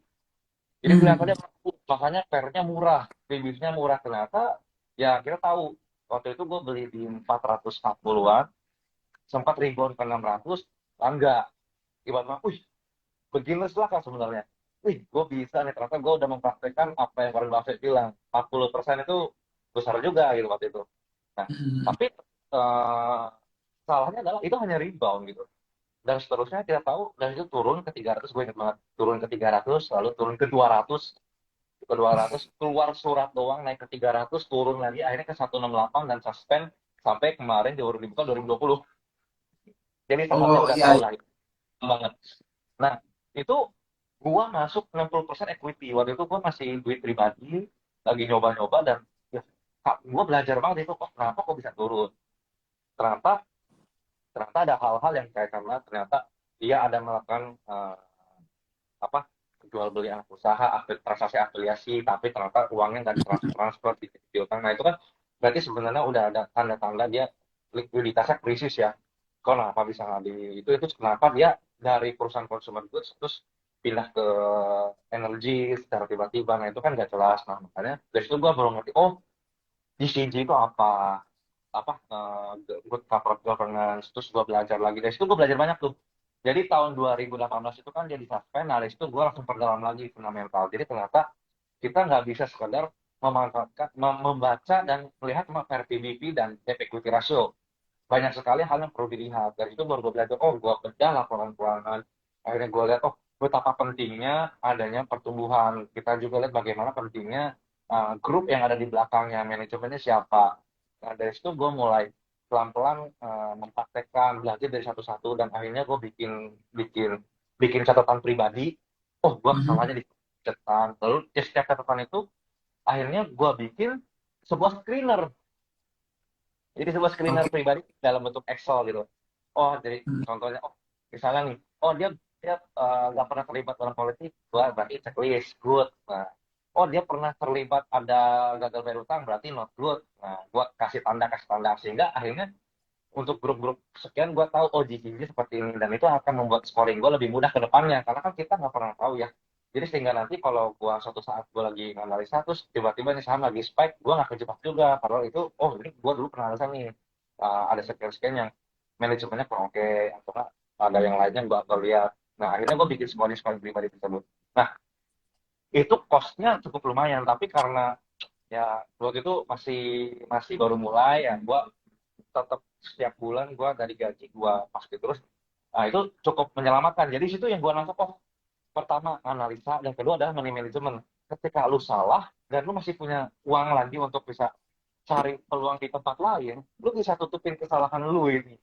Jadi Hmm. kelihatannya bagus, makanya PER-nya murah, PBIV-nya murah. Ternyata ya kita tahu waktu itu gue beli di 440-an, sempat rebound ke 600, enggak. Tiba-tiba, wih, beginner's lah kan sebenarnya. Wih, gue bisa nih, ternyata gue udah mempraktekkan apa yang Warren Buffett bilang. 40% itu besar juga gitu waktu itu. Nah, Hmm. tapi eh, salahnya adalah itu hanya rebound gitu. Dan seterusnya kita tahu, dan itu turun ke 300, gue ingat banget. Turun ke 300, lalu turun ke 200, ke 200 keluar surat doang naik ke 300 turun lagi akhirnya ke 168 dan suspend sampai kemarin di dibuka 2020 jadi sahamnya Oh udah iya. tahu lah itu banget. Nah, itu gua masuk 60% equity waktu itu gua masih duit pribadi lagi nyoba-nyoba dan ya, gua belajar banget itu kok kenapa kok bisa turun. Ternyata ternyata ada hal-hal yang kayak karena ternyata dia ada melakukan apa jual beli anak usaha, transaksi afiliasi, tapi ternyata uangnya nggak ditransfer di utang. Nah itu kan berarti sebenarnya udah ada tanda-tanda dia likuiditasnya krisis ya. kenapa bisa nggak di itu kenapa dia dari perusahaan consumer goods terus pindah ke energi secara tiba-tiba. Nah itu kan nggak jelas. Nah makanya dari situ gue baru ngerti, oh DCG itu apa good corporate governance. Terus gue belajar lagi dari situ, gue belajar banyak tuh. Jadi tahun 2018 itu kan dia disuspend. Nah dari situ gue langsung perdalam lagi fundamental. Jadi ternyata kita nggak bisa sekedar memanfaatkan membaca dan melihat cuma per PBV dan debt equity ratio. Banyak sekali hal yang perlu dilihat. Dari itu baru gue belajar, oh gue bedah laporan keuangan. Akhirnya gue lihat, oh betapa pentingnya adanya pertumbuhan. Kita juga lihat bagaimana pentingnya grup yang ada di belakangnya, manajemennya siapa. Nah dari situ gue mulai pelan-pelan mempraktekkan, belajar dari satu-satu, dan akhirnya gue bikin bikin bikin catatan pribadi. Oh gue Mhm. kesalahannya di catatan. Lalu di setiap catatan itu akhirnya gue bikin sebuah screener. Jadi sebuah screener Oke. pribadi dalam bentuk Excel gitu. Oh, jadi Mhm. contohnya, oh misalnya nih, oh dia dia nggak pernah terlibat dalam politik, gua berarti checklist, good. Nah, oh dia pernah terlibat ada gagal bayar utang, berarti not good. Nah, gua kasih tanda sehingga akhirnya untuk grup-grup sekian gua tahu oh GCG seperti ini, dan itu akan membuat scoring gua lebih mudah ke depannya karena kan kita nggak pernah tahu ya. Jadi sehingga nanti kalau gua suatu saat gua lagi analisa terus tiba-tiba nih saham lagi spike, gua nggak kejebak juga. Padahal itu, oh ini gua dulu pernah analisa nih, ada sekian-sekian yang manajemennya kurang oke, atau nggak ada yang lainnya gua nggak lihat. Nah akhirnya gua bikin scoring pribadi tersebut. Nah itu cost-nya cukup lumayan, tapi karena ya waktu itu masih masih baru mulai ya, gua tetap setiap bulan gue dari gaji gue pasti terus. Nah itu cukup menyelamatkan. Jadi situ yang gue nangkep, oh pertama analisa, dan kedua adalah money management. Ketika lu salah dan lu masih punya uang lagi untuk bisa cari peluang di tempat lain, lu bisa tutupin kesalahan lu ini.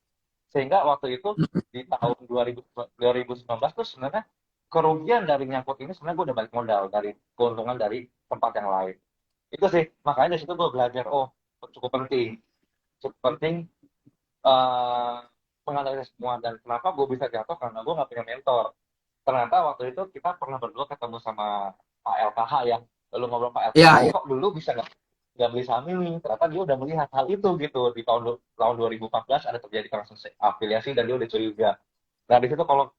Sehingga waktu itu di tahun 2019 tuh sebenarnya kerugian dari nyangkut ini sebenarnya gue udah balik modal dari keuntungan dari tempat yang lain. Itu sih, makanya dari situ gue belajar, oh cukup penting, cukup penting uh, menganalisis semua. Dan kenapa gue bisa jatuh, karena gue nggak punya mentor. Ternyata waktu itu kita pernah berdua ketemu sama Pak LKH ya, lalu ngobrol Pak LKH, Iya, oh iya. kok dulu bisa nggak beli saham ini. Ternyata dia udah melihat hal itu gitu di tahun 2014 ada terjadi transaksi afiliasi dan dia udah curiga. Nah di situ kalau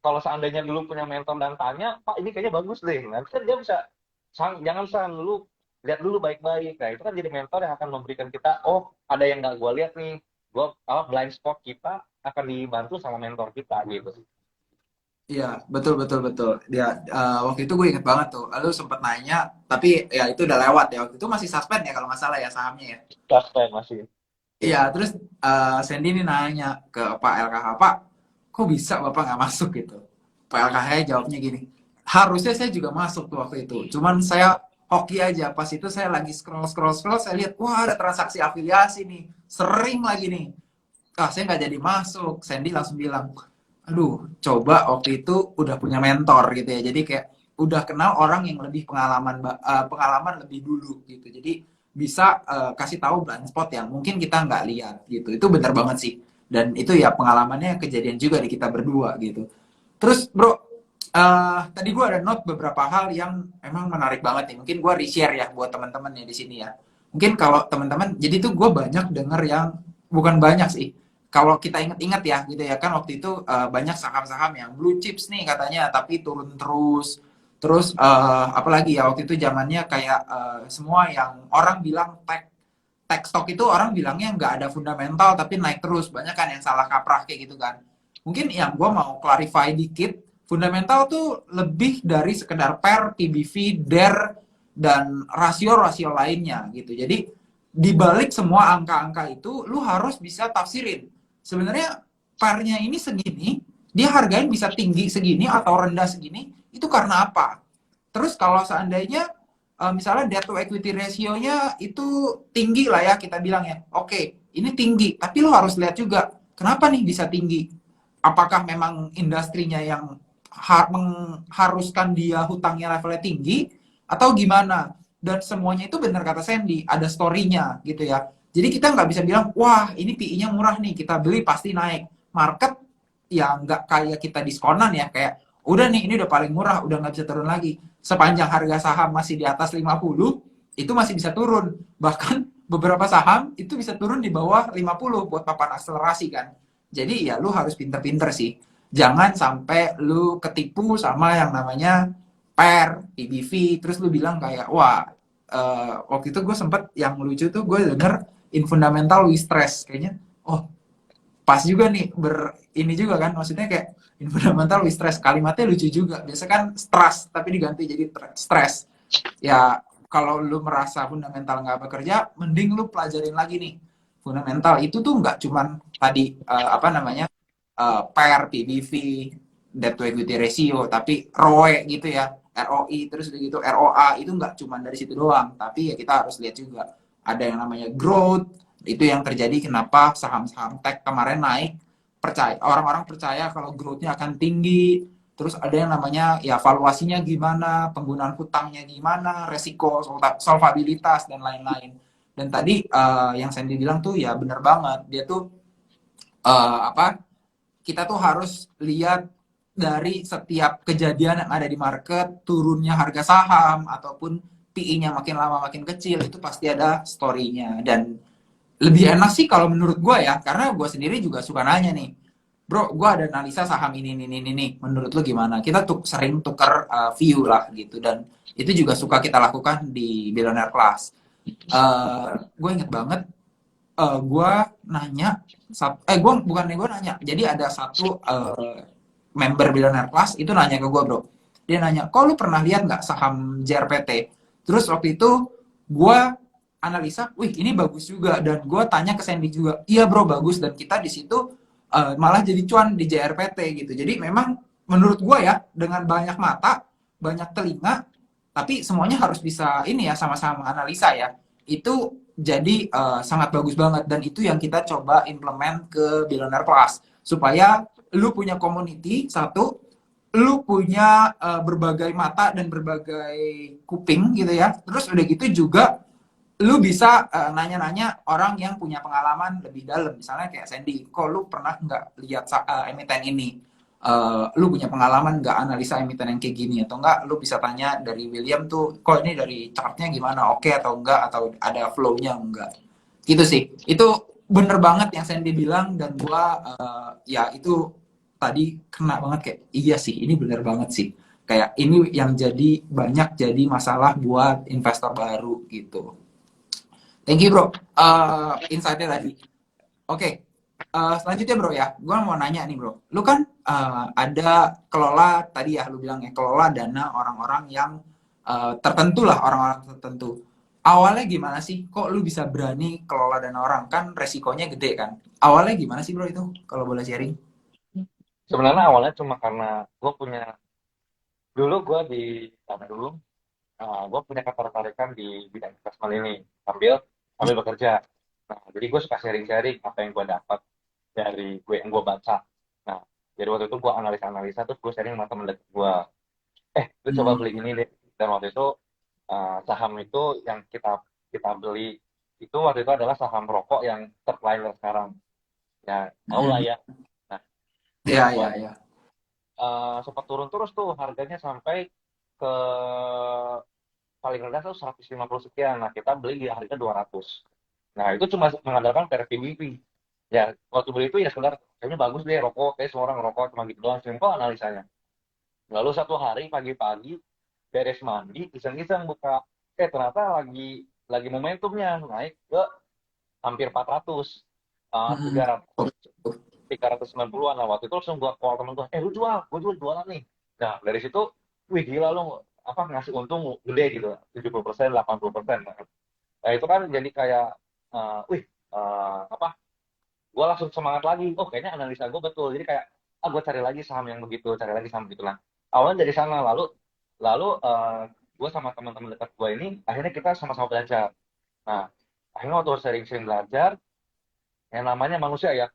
kalau seandainya dulu punya mentor dan tanya, Pak ini kayaknya bagus deh, nanti kan dia bisa, jangan sang dulu, lihat dulu baik-baik. Nah itu kan jadi mentor yang akan memberikan kita, oh ada yang nggak gue lihat nih, gue blind spot kita akan dibantu sama mentor kita gitu. Iya, betul betul betul. Dia waktu itu gue inget banget tuh. Lalu sempet nanya, tapi ya itu udah lewat ya. Waktu itu masih suspend ya kalau nggak salah ya sahamnya ya. Suspend masih. Iya, terus Sandy ini nanya ke Pak LKH, Pak, kok bisa Bapak nggak masuk gitu? Pak LKH jawabnya gini, harusnya saya juga masuk tuh waktu itu. Cuman saya hoki aja. Pas itu saya lagi scroll, saya lihat, wah ada transaksi afiliasi nih. Sering lagi nih. Ah, saya nggak jadi masuk. Sandy langsung bilang, aduh, coba waktu itu udah punya mentor gitu ya. Jadi kayak udah kenal orang yang lebih pengalaman lebih dulu gitu. Jadi bisa kasih tahu blind spot yang mungkin kita nggak lihat gitu. Itu benar banget sih. Dan itu ya pengalamannya kejadian juga di kita berdua gitu. Terus bro, tadi gue ada note beberapa hal yang emang menarik banget nih. Mungkin gue reshare ya buat teman-teman ya di sini ya. Mungkin kalau teman-teman, jadi tuh gue banyak denger yang bukan banyak sih. Kalau kita inget-inget ya gitu ya kan waktu itu banyak saham-saham yang blue chips nih katanya, tapi turun terus. Terus apalagi ya waktu itu zamannya kayak semua yang orang bilang tech stock itu orang bilangnya nggak ada fundamental tapi naik terus. Banyak kan yang salah kaprah kayak gitu kan. Mungkin yang gue mau clarify dikit, fundamental tuh lebih dari sekedar PER, PBV, DER, dan rasio-rasio lainnya gitu. Jadi di balik semua angka-angka itu, lu harus bisa tafsirin. Sebenarnya PER-nya ini segini, dia hargain bisa tinggi segini atau rendah segini, itu karena apa? Terus kalau seandainya misalnya debt to equity ratio-nya itu tinggi lah ya kita bilang ya. Oke, ini tinggi, tapi lo harus lihat juga kenapa nih bisa tinggi. Apakah memang industrinya yang mengharuskan dia hutangnya levelnya tinggi atau gimana? Dan semuanya itu benar kata Sandy, ada story-nya gitu ya. Jadi kita nggak bisa bilang, wah ini PI-nya murah nih, kita beli pasti naik. Market ya nggak kayak kita diskonan ya, kayak udah nih ini udah paling murah, udah nggak bisa turun lagi. Sepanjang harga saham masih di atas 50, itu masih bisa turun. Bahkan beberapa saham itu bisa turun di bawah 50 buat papan akselerasi kan. Jadi ya lu harus pinter-pinter sih. Jangan sampai lu ketipu sama yang namanya PER, PBV, terus lu bilang kayak, wah, waktu itu gue sempet yang lucu tuh gue denger in fundamental with stress. Kayaknya, oh pas juga nih ini juga kan, maksudnya kayak in fundamental with stress. Kalimatnya lucu juga. Biasa kan stress, tapi diganti jadi stress. Ya, kalau lu merasa fundamental nggak bekerja, mending lu pelajarin lagi nih. Fundamental itu tuh nggak cuman tadi apa namanya PER, PBV, debt to equity ratio, tapi ROE gitu ya, ROI, terus udah gitu ROA itu nggak cuman dari situ doang, tapi ya kita harus lihat juga ada yang namanya growth, itu yang terjadi kenapa saham-saham tech kemarin naik, percaya orang-orang percaya kalau growth-nya akan tinggi, terus ada yang namanya ya valuasinya gimana, penggunaan hutangnya gimana, resiko, solvabilitas dan lain-lain. Dan tadi yang Sandy bilang tuh ya bener banget, dia tuh apa kita tuh harus lihat dari setiap kejadian yang ada di market, turunnya harga saham ataupun PI-nya makin lama makin kecil, itu pasti ada story-nya. Dan lebih enak sih kalau menurut gue ya, karena gue sendiri juga suka nanya nih, bro, gue ada analisa saham ini, menurut lo gimana? Kita tuh sering tuker view lah gitu, dan itu juga suka kita lakukan di Billionaire Class. Gue inget banget, gue nanya, gue bukannya gue nanya, jadi ada satu member Billionaire Class itu nanya ke gue, bro, dia nanya, kok lu pernah lihat nggak saham JRPT? Terus waktu itu gue analisa, wih ini bagus juga, dan gue tanya ke Sandy juga, iya bro bagus, dan kita di situ malah jadi cuan di JRPT gitu. Jadi memang menurut gue ya, dengan banyak mata banyak telinga, tapi semuanya harus bisa ini ya, sama-sama analisa ya, itu jadi sangat bagus banget, dan itu yang kita coba implement ke Billionaire Class supaya lu punya community satu, lu punya berbagai mata dan berbagai kuping gitu ya, terus udah gitu juga lu bisa nanya-nanya orang yang punya pengalaman lebih dalam, misalnya kayak Sandy, kok lu pernah nggak lihat emiten ini, lu punya pengalaman nggak analisa emiten yang kayak gini, atau enggak lu bisa tanya dari William tuh, kok ini dari chartnya gimana, oke atau enggak, atau ada flow-nya enggak, gitu sih. Itu bener banget yang Sandy bilang, dan gua ya itu tadi kena banget, kayak iya sih ini bener banget sih, kayak ini yang jadi banyak jadi masalah buat investor baru gitu. Thank you bro, insight-nya tadi. Oke, selanjutnya bro ya, gue mau nanya nih bro, lu kan ada kelola tadi ya, lu bilang ya kelola dana orang-orang yang tertentu lah, orang-orang tertentu. Awalnya gimana sih, kok lu bisa berani kelola dana orang, kan resikonya gede kan? Awalnya gimana sih bro itu, kalau boleh sharing? Sebenarnya awalnya cuma karena gue punya, dulu gue di sana dulu, gue punya ketertarikan di bidang investment ini, sambil sambil bekerja. Nah, jadi gue suka sharing-sharing apa yang gue dapat dari gue yang gue baca. Nah, jadi waktu itu gue analisa-analisa, terus gue sharing sama temen deket gue. Lu coba Hmm. beli ini deh. Dan waktu itu saham itu yang kita kita beli itu waktu itu adalah saham rokok yang terpelajar sekarang. Ya, tau lah Hmm. ya. Nah, Ya, buat ya, ya. sempat turun terus tuh harganya sampai ke paling rendah tuh 150 sekian. Nah, kita beli di harga 200. Nah, itu cuma mengandalkan PRPBP. Ya, waktu beli itu ya sekedar kayaknya bagus deh rokok, kayak semua orang rokok cuma gitu doang. Simpel analisanya. Lalu satu hari pagi-pagi beres mandi, iseng-iseng buka, ternyata lagi momentumnya naik ke hampir 400, Hmm. 300, Oh, 390-an. Nah, waktu itu langsung gua call temen gua, lu jual, gua jualan nih. Nah, dari situ, wih gila lu, apa ngasih untung gede gitu, 70%, 80%. Nah, itu kan jadi kayak, wih, apa, gue langsung semangat lagi. Oh, kayaknya analisa gue betul. Jadi kayak, gue cari lagi saham yang begitu, cari lagi saham begitu. Nah, awalnya dari sana. Lalu gue sama teman-teman dekat gue ini, akhirnya kita sama-sama belajar. Nah, akhirnya waktu sering-sering belajar, yang namanya manusia ya,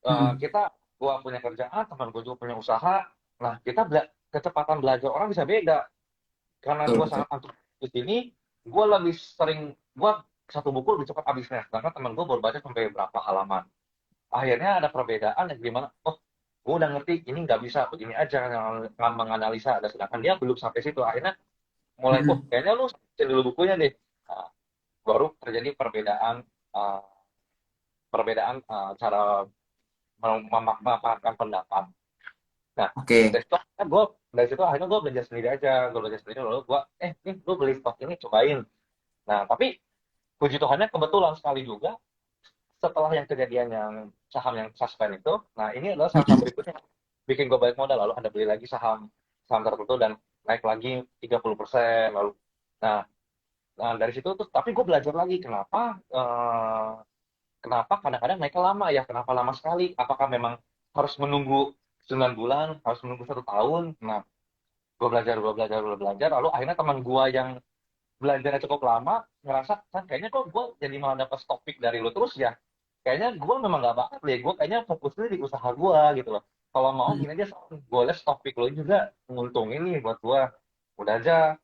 hmm. kita, gue punya kerjaan, teman gue juga punya usaha. Nah, kita kecepatan belajar orang bisa beda. Karena Betul, gue betul. sangat antusias di sini, gue lebih sering, gue satu buku lebih cepat habisnya. Sedangkan teman gue baru baca sampai berapa halaman. Akhirnya ada perbedaan yang gimana, oh gue udah ngerti ini nggak bisa begini aja yang menganalisa, ada sedangkan dia belum sampai situ. Akhirnya mulai, oh Hmm. kayaknya lu baca dulu bukunya deh. Nah, baru terjadi perbedaan, uh, cara memaparkan pendapat. Nah, Oke. dari situ akhirnya gue belajar sendiri aja, gue belajar sendiri lalu gue, nih lu beli stok ini cobain. Nah, tapi puji Tuhannya kebetulan sekali juga setelah yang kejadian yang saham yang suspend itu, nah ini adalah saham berikutnya bikin gue balik modal lalu ada beli lagi saham saham tertentu dan naik lagi 30% lalu. Nah, dari situ tuh tapi gue belajar lagi kenapa kadang-kadang naiknya lama ya, kenapa lama sekali? Apakah memang harus menunggu 9 bulan, harus menunggu 1 tahun? Nah, gue belajar, lalu akhirnya teman gue yang belajarnya cukup lama ngerasa kan kayaknya kok gue jadi malah dapat topik dari lu terus ya, kayaknya gue memang gak bakat deh, gue kayaknya fokusnya di usaha gue gitu loh, kalau mau Hmm. gini aja gue liat topik lu juga menguntungin nih buat gue, udah aja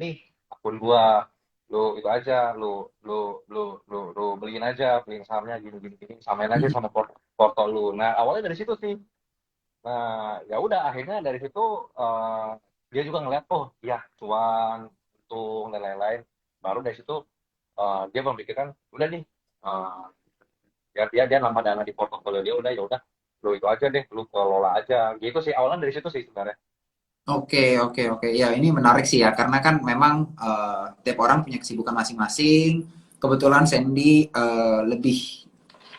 nih akun gue, lu itu aja, lu beliin sahamnya gini gini gini, samain aja sama porto lu. Nah awalnya dari situ sih. Nah, ya udah akhirnya dari situ eh, dia juga ngeliat, oh ya cuan, untung dan lain-lain. Baru dari situ dia memikirkan, udah nih, eh, ya dia nambah dana di portofolio dia, udah ya udah, lu itu aja deh, lu kelola aja. Gitu sih awalnya dari situ sih sebenarnya. Oke, oke, oke. Ya, ini menarik sih ya, karena kan memang tiap orang punya kesibukan masing-masing. Kebetulan Sandy lebih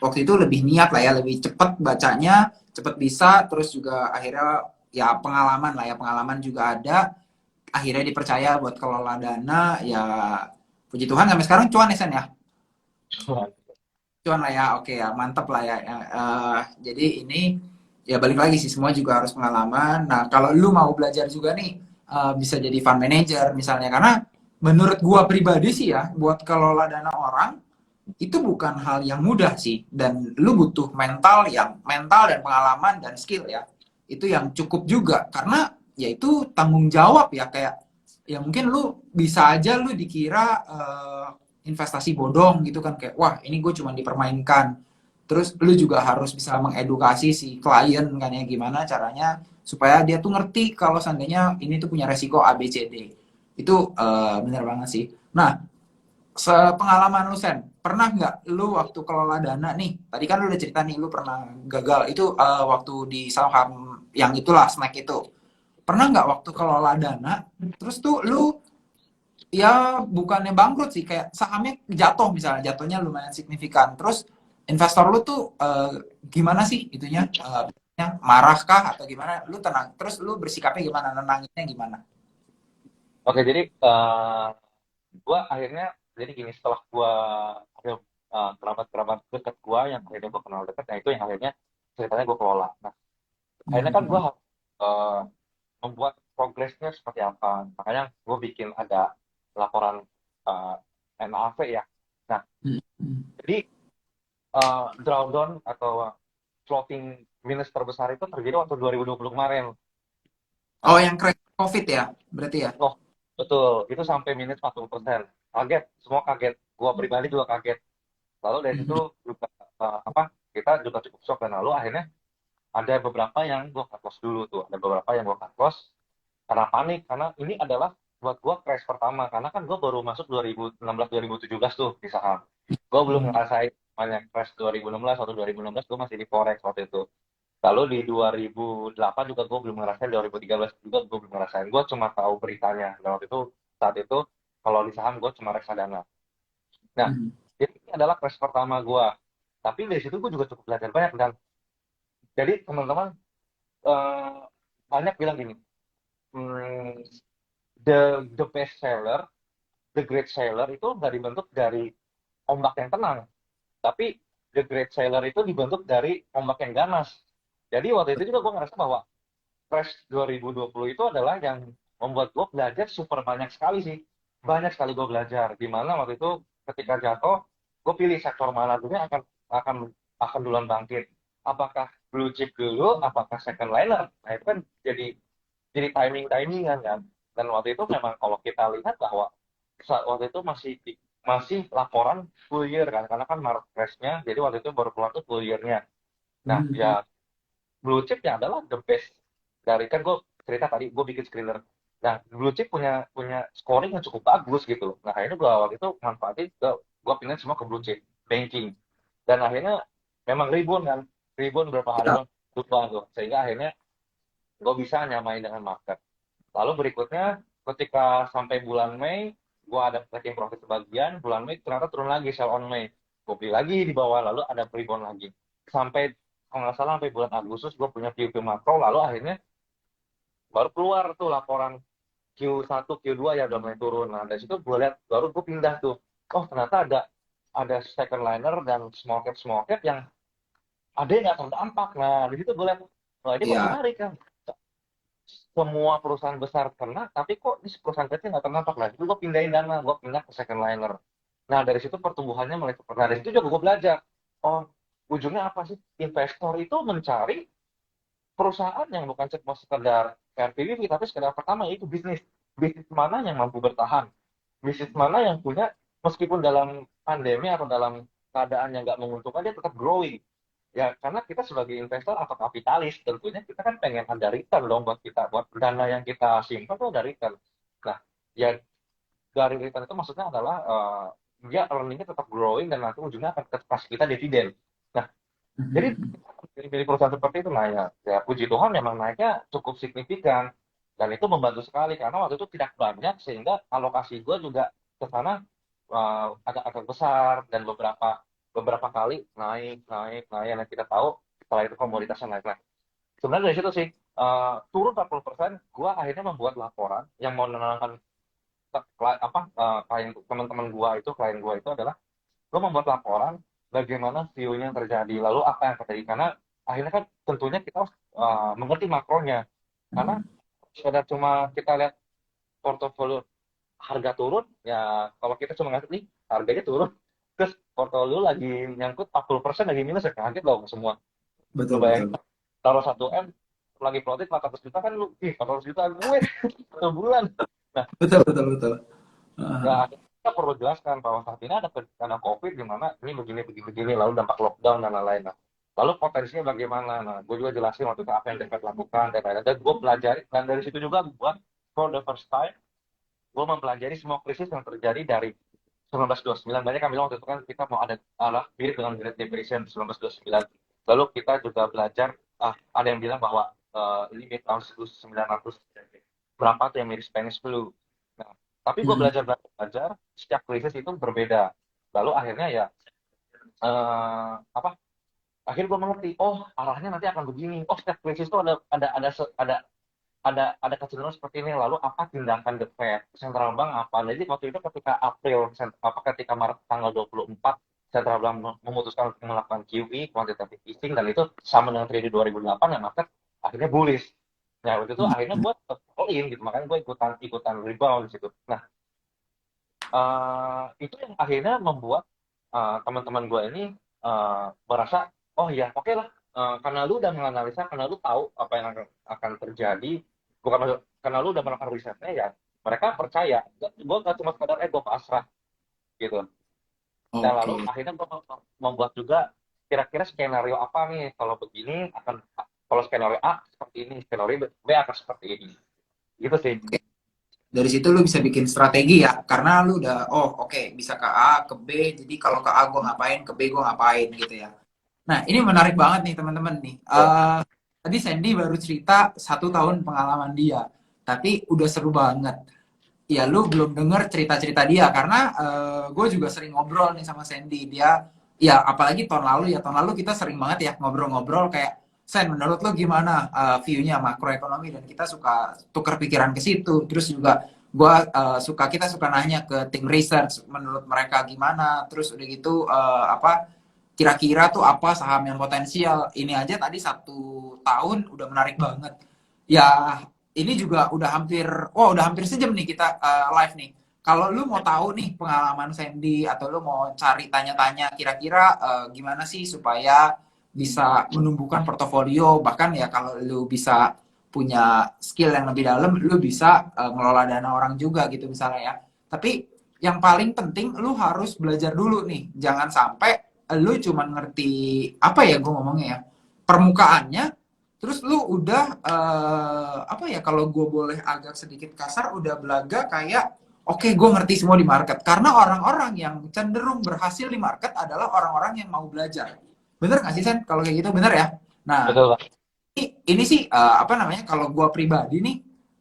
waktu itu lebih niat lah ya, lebih cepat bacanya, cepat bisa, terus juga akhirnya ya pengalaman lah ya, pengalaman juga ada. Akhirnya dipercaya buat kelola dana, ya puji Tuhan sampai sekarang cuan ya San ya. Cuan lah ya, oke ya, mantep lah ya. Jadi ini ya balik lagi sih, semua juga harus pengalaman. Nah kalau lu mau belajar juga nih, bisa jadi fund manager misalnya, karena menurut gua pribadi sih ya, buat kelola dana orang itu bukan hal yang mudah sih, dan lu butuh mental dan pengalaman dan skill ya, itu yang cukup juga, karena ya itu tanggung jawab ya, kayak ya mungkin lu bisa aja lu dikira investasi bodong gitu kan, kayak wah ini gue cuma dipermainkan, terus lu juga harus bisa mengedukasi si klien kan ya, gimana caranya supaya dia tuh ngerti kalau seandainya ini tuh punya resiko A B C D. Itu bener banget sih. Nah, sepengalaman lu Sen, pernah nggak lu waktu kelola dana nih, tadi kan lu udah cerita nih lu pernah gagal itu waktu di saham yang itulah snack itu, pernah nggak waktu kelola dana terus tuh lu ya bukannya bangkrut sih, kayak sahamnya jatuh misalnya, jatuhnya lumayan signifikan, terus investor lu tuh gimana sih itunya, marah kah atau gimana, lu tenang terus lu bersikapnya gimana, nenanginnya gimana? Oke, jadi gue akhirnya, jadi gini, setelah gue ada kerabat-kerabat deket gue yang akhirnya gue kenal deket, nah itu yang akhirnya ceritanya gue kelola. Nah, akhirnya kan gue Hmm. membuat progresnya seperti apa. Makanya gue bikin ada laporan uh, NAV ya. Nah, Hmm. Hmm. jadi drawdown atau floating minus terbesar itu terjadi waktu 2020 kemarin. Oh, Nah, yang crash covid ya berarti ya. oh betul, itu sampai minus 40%. Kaget, semua kaget. Gue pribadi juga kaget. Lalu dari situ Hmm. juga apa? Kita juga cukup shock, dan lalu akhirnya ada beberapa yang gue cut loss dulu tuh. Ada beberapa yang gue cut loss karena panik, karena ini adalah buat gue crash pertama, karena kan gue baru masuk 2016 2017 tuh di saham, gue belum Hmm. ngerasain banyak crash 2016 atau 2016 gue masih di forex waktu itu, lalu di 2008 juga gue belum ngerasain, 2013 juga gue belum ngerasain, gue cuma tahu beritanya, dan waktu itu saat itu kalau di saham gue cuma reksadana. Nah, Hmm. ini adalah crash pertama gue, tapi dari situ gue juga cukup belajar banyak, dan jadi teman-teman eh, banyak bilang gini, hmm, the best seller, the great seller itu nggak dibentuk dari ombak yang tenang, tapi the great seller itu dibentuk dari ombak yang ganas. Jadi waktu itu juga gue ngerasa bahwa crash 2020 itu adalah yang membuat gue belajar super banyak sekali sih. Banyak sekali gue belajar. Di mana waktu itu ketika jatuh, gue pilih sektor mana dulu yang akan akan duluan bangkit. Apakah blue chip dulu, apakah second liner? Nah itu kan jadi timingan kan. Dan waktu itu memang kalau kita lihat bahwa saat waktu itu masih laporan full year kan, karena kan Maret crash-nya, jadi waktu itu baru keluar tuh full year-nya. Nah, Hmm. ya blue chip ya adalah the best, dari kan gue cerita tadi gue bikin screener. Nah, blue chip punya punya scoring yang cukup bagus gitu. Nah, akhirnya gue waktu itu manfaatin, gue pindahin semua ke blue chip banking. Dan akhirnya memang ribun kan. Rebound berapa hari Ya. doang, lupa tuh. Sehingga akhirnya gue bisa nyamain dengan market. Lalu berikutnya, ketika sampai bulan Mei, gue ada taking profit sebagian, bulan Mei ternyata turun lagi, sell on Mei. Gue beli lagi di bawah, lalu ada rebound lagi. Sampai, kalau nggak salah, sampai bulan Agustus, gue punya view makro, lalu akhirnya baru keluar tuh laporan Q1, Q2 ya udah mulai turun. Nah, dari situ gue lihat, baru gue pindah tuh. Oh, ternyata ada second liner dan small cap yang ada yang nggak terdampak. Nah, di situ gue lihat, wah ini kok Iya. menarik kan. Semua perusahaan besar kena, tapi kok ini perusahaan kecil nggak terdampak. Nah, itu gue pindahin dana, gue pindah ke second liner. Nah, dari situ pertumbuhannya mulai cepat. Nah, dari situ juga gue belajar. Oh, ujungnya apa sih? Investor itu mencari perusahaan yang bukan cuma sekedar RPBV, tapi sekedar pertama yaitu bisnis. Bisnis mana yang mampu bertahan? Bisnis mana yang punya, meskipun dalam pandemi atau dalam keadaan yang nggak menguntungkan, dia tetap growing. Ya, karena kita sebagai investor atau kapitalis, tentunya kita kan pengen ada return dong buat kita, buat dana yang kita simpan tuh ada return. Nah, ya dari return itu maksudnya adalah dia earningnya tetap growing dan nanti ujungnya akan kasih kita dividen. Nah, jadi Mhm. pilih perusahaan seperti itu, nah ya puji Tuhan memang naiknya cukup signifikan dan itu membantu sekali karena waktu itu tidak banyak sehingga alokasi gue juga ke sana agak besar dan beberapa beberapa kali naik naik naik yang kita tahu setelah itu komoditasnya naik. Nah, sebenarnya dari situ sih turun 40%, gue akhirnya membuat laporan yang mau menenangkan klien teman-teman gue itu, klien gue itu adalah gue membuat laporan bagaimana view-nya yang terjadi, lalu apa yang terjadi, karena akhirnya kan tentunya kita harus mengerti makronya, karena sekedar cuma kita lihat portofolio harga turun, ya kalau kita cuma ngasih nih harganya turun, terus portofolio lagi nyangkut 40% lagi minus, ya kaget dong semua. Lu Betul, bayangin, betul. taruh 1 M, lagi profit 400 juta kan lu, 400 juta gue satu bulan. Nah, Betul, betul, betul. ya, Heeh. kita perlu jelaskan bahwa saat ini ada COVID di mana ini begini, begini, begini, lalu dampak lockdown dan lain-lain. Nah, lalu potensinya bagaimana? Nah, gue juga jelasin waktu itu apa yang dapat lakukan dan lain-lain. Dan gue pelajari, dan dari situ juga gue, for the first time, gue mempelajari semua krisis yang terjadi dari 1929. Banyak yang bilang waktu itu kan kita mau ada mirip dengan Great Depression 1929. Lalu kita juga belajar, ada yang bilang bahwa ini mirip tahun 1900 berapa tuh yang mirip Spanish flu. Nah, tapi gue Mhm. belajar, setiap krisis itu berbeda. Lalu akhirnya ya apa? Akhirnya gue mengerti, oh arahnya nanti akan begini. Oh setiap krisis itu ada kecenderungan seperti ini. Lalu apa tindakan The Fed, Central Bank apa? Jadi waktu itu ketika ketika Maret tanggal 24 Central Bank memutuskan untuk melakukan QE, quantitative easing, dan itu sama dengan terjadi 2008 ya, market akhirnya bullish. Nah, waktu itu akhirnya gue all in gitu, makanya gue ikutan ikutan rebound di situ. Nah, itu yang akhirnya membuat teman-teman gue ini merasa, oh ya oke lah, karena lu udah menganalisa, karena lu tahu apa yang akan terjadi, bukan karena lu udah melakukan risetnya, ya mereka percaya. Gue gak cuma sekadar gue pasrah gitu. Dan lalu Oke. akhirnya gue membuat juga kira-kira skenario apa nih kalau begini akan, kalau skenario A seperti ini, skenario B akan seperti ini, gitu sih. Dari situ lu bisa bikin strategi ya, karena lu udah, oh oke, bisa ke A, ke B, jadi kalau ke A gue ngapain, ke B gue ngapain gitu ya. Nah, ini menarik banget nih teman-teman nih. Ya, Tadi Sandy baru cerita 1 tahun pengalaman dia, tapi udah seru banget. Ya lu belum denger cerita-cerita dia karena gue juga sering ngobrol nih sama Sandy. Dia ya apalagi tahun lalu kita sering banget ya ngobrol-ngobrol kayak Sen, menurut lo gimana view-nya makroekonomi, dan kita suka tukar pikiran ke situ. Terus juga kita suka nanya ke tim research menurut mereka gimana. Terus udah gitu apa kira-kira tuh apa saham yang potensial. Ini aja tadi 1 tahun udah menarik banget. Ya ini juga udah hampir sejam nih kita live nih. Kalau lu mau tahu nih pengalaman Sandy atau lu mau cari tanya-tanya kira-kira gimana sih supaya bisa menumbuhkan portofolio, bahkan ya kalau lu bisa punya skill yang lebih dalam, lu bisa ngelola dana orang juga gitu misalnya ya. Tapi yang paling penting lu harus belajar dulu nih. Jangan sampai lu cuma ngerti apa ya gue ngomongnya ya, permukaannya. Terus lu udah apa ya, kalau gue boleh agak sedikit kasar, udah belaga kayak oke gue ngerti semua di market. Karena orang-orang yang cenderung berhasil di market adalah orang-orang yang mau belajar. Bener nggak sih Sen? Kalau kayak gitu bener ya? Nah, Betul, Pak. ini sih apa namanya? Kalau gue pribadi nih,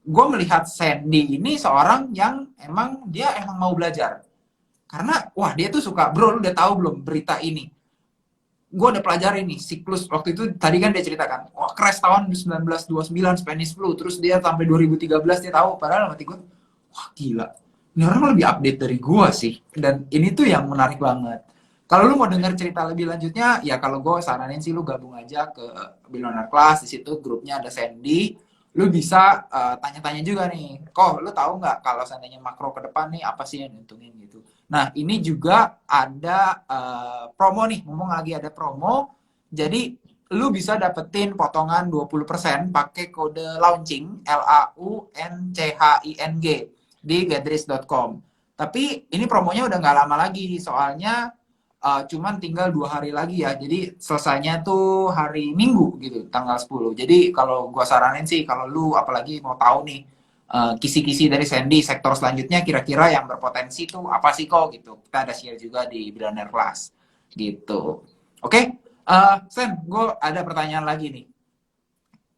gue melihat Sandy ini seorang yang emang dia emang mau belajar. Karena wah dia tuh suka, bro lu udah tahu belum berita ini? Gue udah pelajari nih siklus waktu itu tadi kan dia ceritakan, wah crash tahun 1929 Spanish flu, terus dia sampai 2013 dia tahu, padahal mati gue, wah gila, ini orang lebih update dari gue sih, dan ini tuh yang menarik banget. Kalau lu mau denger cerita lebih lanjutnya, ya kalau gue saranin sih lu gabung aja ke Billionaire Class, di situ grupnya ada Sandy, lu bisa tanya-tanya juga nih, kok lu tahu nggak kalau seandainya makro ke depan nih apa sih yang diuntungin gitu. Nah, ini juga ada promo nih, ngomong lagi ada promo. Jadi lu bisa dapetin potongan 20% pakai kode launching LAUNCHING di getdris.com. Tapi ini promonya udah nggak lama lagi, soalnya cuman tinggal 2 hari lagi ya. Jadi selesainya tuh hari Minggu gitu, tanggal 10. Jadi kalau gua saranin sih, kalau lu apalagi mau tahu nih kisi-kisi dari Sandy sektor selanjutnya kira-kira yang berpotensi tuh apa sih kok gitu. Kita ada share juga di Billionaire Class gitu. Oke, Sen, gue ada pertanyaan lagi nih.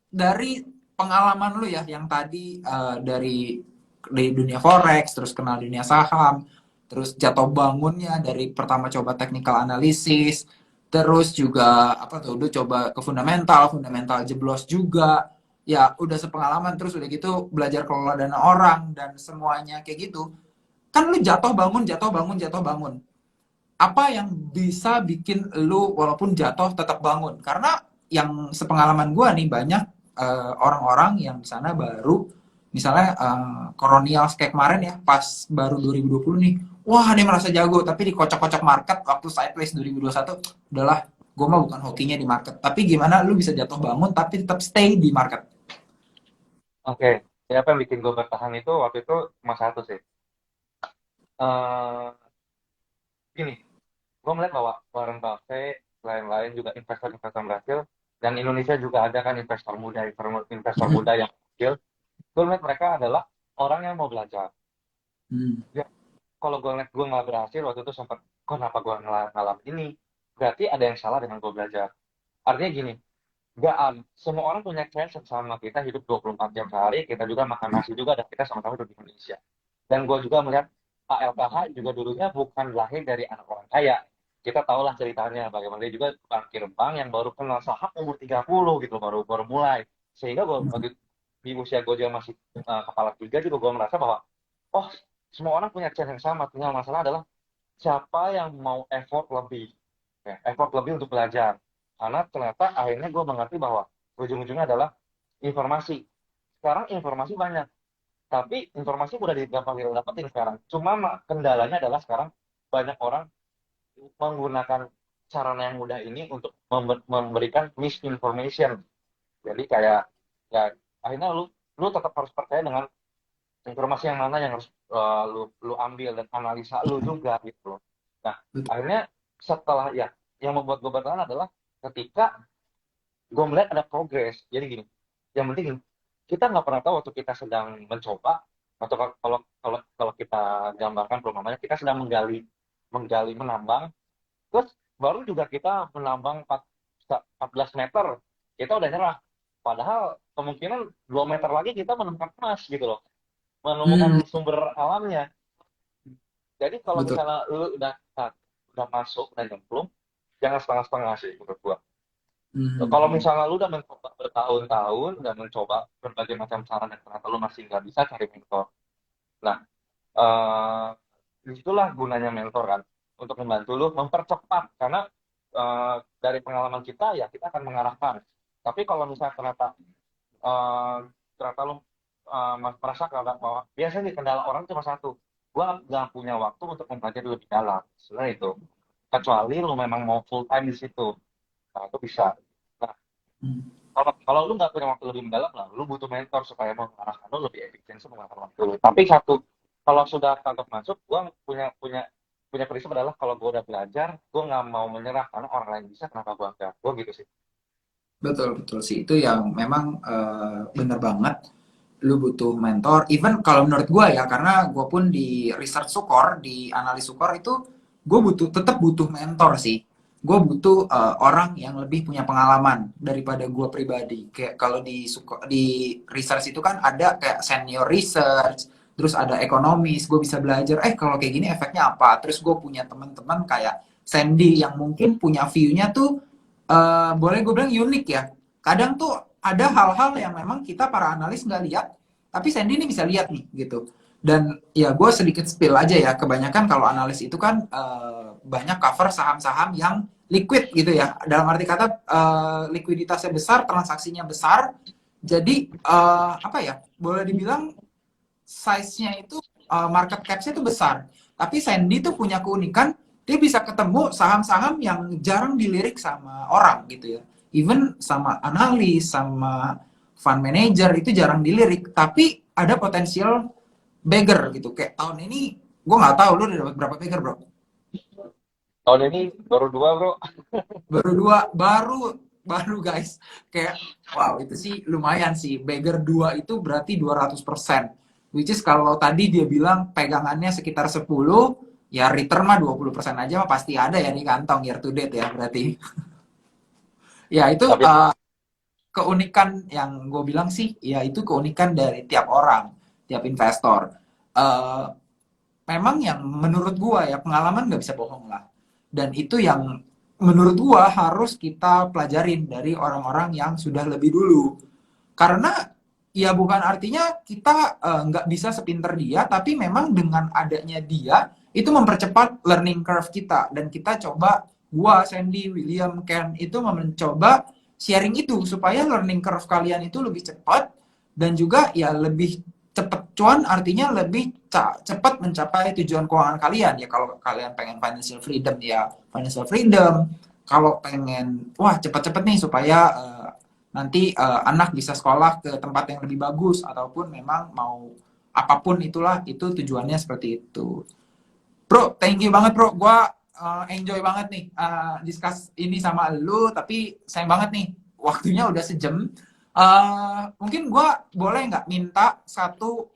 Dari pengalaman lu ya yang tadi dari dunia forex, terus kenal dunia saham, terus jatuh bangunnya dari pertama coba technical analysis, terus juga apa tuh, udah coba ke fundamental, fundamental jeblos juga. Ya udah sepengalaman terus udah gitu belajar kelola dana orang dan semuanya kayak gitu. Kan lu jatuh bangun, jatuh bangun, jatuh bangun. Apa yang bisa bikin lu walaupun jatuh tetap bangun? Karena yang sepengalaman gua nih banyak orang-orang yang di sana baru misalnya kolonial kayak kemarin ya pas baru 2020 nih, wah dia merasa jago tapi dikocok-kocok market waktu sideways 2021, udahlah gue mah bukan hokinya di market. Tapi gimana lu bisa jatuh bangun tapi tetap stay di market? Oke, ya apa yang bikin gue bertahan itu waktu itu cuma satu sih. Eh Gini, gue melihat bahwa Warren Buffett, lain-lain juga investor-investor berhasil, dan Indonesia juga ada kan investor muda yang berhasil. Gue melihat mereka adalah orang yang mau belajar. Hmm. Ya, kalau gue ngeliat gue nggak berhasil waktu itu sempat, kenapa gue ngalamin ini? Berarti ada yang salah dengan gue belajar. Artinya gini, nggak semua orang punya chance sama kita hidup 24 jam sehari, kita juga makan nasi juga, dan kita sama-sama hidup di Indonesia. Dan gue juga melihat ALKH juga dulunya bukan lahir dari anak orang kaya. Kita tahulah ceritanya, bagaimana dia juga bankir bank yang baru kenal saham umur 30 gitu, baru baru mulai. Sehingga gue waktu di usia gue juga masih kepala tiga juga gue merasa bahwa, oh semua orang punya chance yang sama, tinggal masalah adalah siapa yang mau effort lebih, ya, effort lebih untuk belajar. Karena ternyata akhirnya gue mengerti bahwa ujung-ujungnya adalah informasi. Sekarang informasi banyak, tapi informasi udah gampang dapetin sekarang. Cuma kendalanya adalah sekarang banyak orang menggunakan sarana yang mudah ini untuk memberikan misinformation. Jadi kayak ya akhirnya lu tetap harus percaya dengan informasi yang mana yang harus lu ambil, dan analisa lu juga gitu loh. Nah, akhirnya setelah ya yang membuat gue bertahan adalah ketika gue melihat ada progres. Jadi gini, yang penting gini, kita nggak pernah tahu waktu kita sedang mencoba, atau kalau kita gambarkan perumpamannya kita sedang menggali menggali menambang, terus baru juga kita menambang 14 meter kita udah nyerah, padahal kemungkinan 2 meter lagi kita menemukan emas gitu loh, Hmm, menemukan sumber alamnya. Jadi kalau betul. misalnya lu udah masuk dan nyemplung, jangan setengah-setengah sih menurut gua. Kalau Hmm. misalnya lu udah mencoba bertahun-tahun, udah mencoba berbagai macam cara dan ternyata lu masih nggak bisa, cari mentor. Nah, eh disitulah gunanya mentor kan, untuk membantu lu mempercepat, karena dari pengalaman kita ya kita akan mengarahkan. Tapi kalau misalnya eh, ternyata lu merasa bahwa biasanya nih kendala orang cuma satu, gua nggak punya waktu untuk mempelajari lebih dalam. Sebenarnya itu, kecuali lu memang mau full time di situ, nah itu bisa. Nah, Hmm. kalau lu nggak punya waktu lebih mendalam lah, lu butuh mentor supaya mengarahkan lu lebih efisien menggunakan waktu lu. Tapi satu, kalau sudah kagak masuk, gua punya punya punya prinsip adalah kalau gua udah belajar, gua nggak mau menyerah karena orang lain bisa, kenapa gua enggak? Gua gitu sih. Betul, betul sih. Itu yang memang bener banget. Lu butuh mentor. Even kalau menurut gue ya, karena gue pun di research Sukor, di analis Sukor itu, gue tetap butuh mentor sih. gue butuh orang yang lebih punya pengalaman daripada gue pribadi. Kayak kalau di research itu kan ada kayak senior research, terus ada ekonomis, gue bisa belajar, kalau kayak gini efeknya apa. Terus gue punya teman-teman kayak Sandy yang mungkin punya view-nya tuh boleh gue bilang unik ya. Kadang tuh ada hal-hal yang memang kita para analis nggak lihat, tapi Sandy ini bisa lihat nih gitu. Dan ya gue sedikit spill aja ya, kebanyakan kalau analis itu kan banyak cover saham-saham yang liquid gitu ya. Dalam arti kata likuiditasnya besar, transaksinya besar. Jadi apa ya? Boleh dibilang size-nya itu market cap-nya itu besar. Tapi Sandy tuh punya keunikan dia bisa ketemu saham-saham yang jarang dilirik sama orang gitu ya. Even sama analis, sama fund manager itu jarang dilirik. Tapi ada potensial bagger gitu. Kayak tahun ini gue nggak tahu lu udah dapat berapa bagger bro. Tahun ini baru 2 bro. Baru dua, baru guys. Kayak wow itu sih lumayan sih. Bagger 2 itu berarti 200%. Which is kalau tadi dia bilang pegangannya sekitar 10, ya return mah 20% aja mah pasti ada ya di kantong year to date ya berarti. Ya itu Tapi keunikan yang gue bilang sih, ya itu keunikan dari tiap orang, tiap investor. Eh, Memang yang menurut gua ya pengalaman nggak bisa bohong lah, dan itu yang menurut gua harus kita pelajarin dari orang-orang yang sudah lebih dulu, karena ya bukan artinya kita nggak bisa sepinter dia, tapi memang dengan adanya dia itu mempercepat learning curve kita, dan kita coba, gua, Sandy, William, Ken itu mencoba sharing itu supaya learning curve kalian itu lebih cepat, dan juga ya lebih cepat cuan, artinya lebih cepat mencapai tujuan keuangan kalian ya. Kalau kalian pengen financial freedom ya financial freedom, kalau pengen wah cepet-cepet nih supaya nanti anak bisa sekolah ke tempat yang lebih bagus, ataupun memang mau apapun itulah, itu tujuannya seperti itu. Bro, thank you banget bro, gua enjoy banget nih discuss ini sama lu, tapi sayang banget nih waktunya udah sejam. Mungkin gua boleh nggak minta satu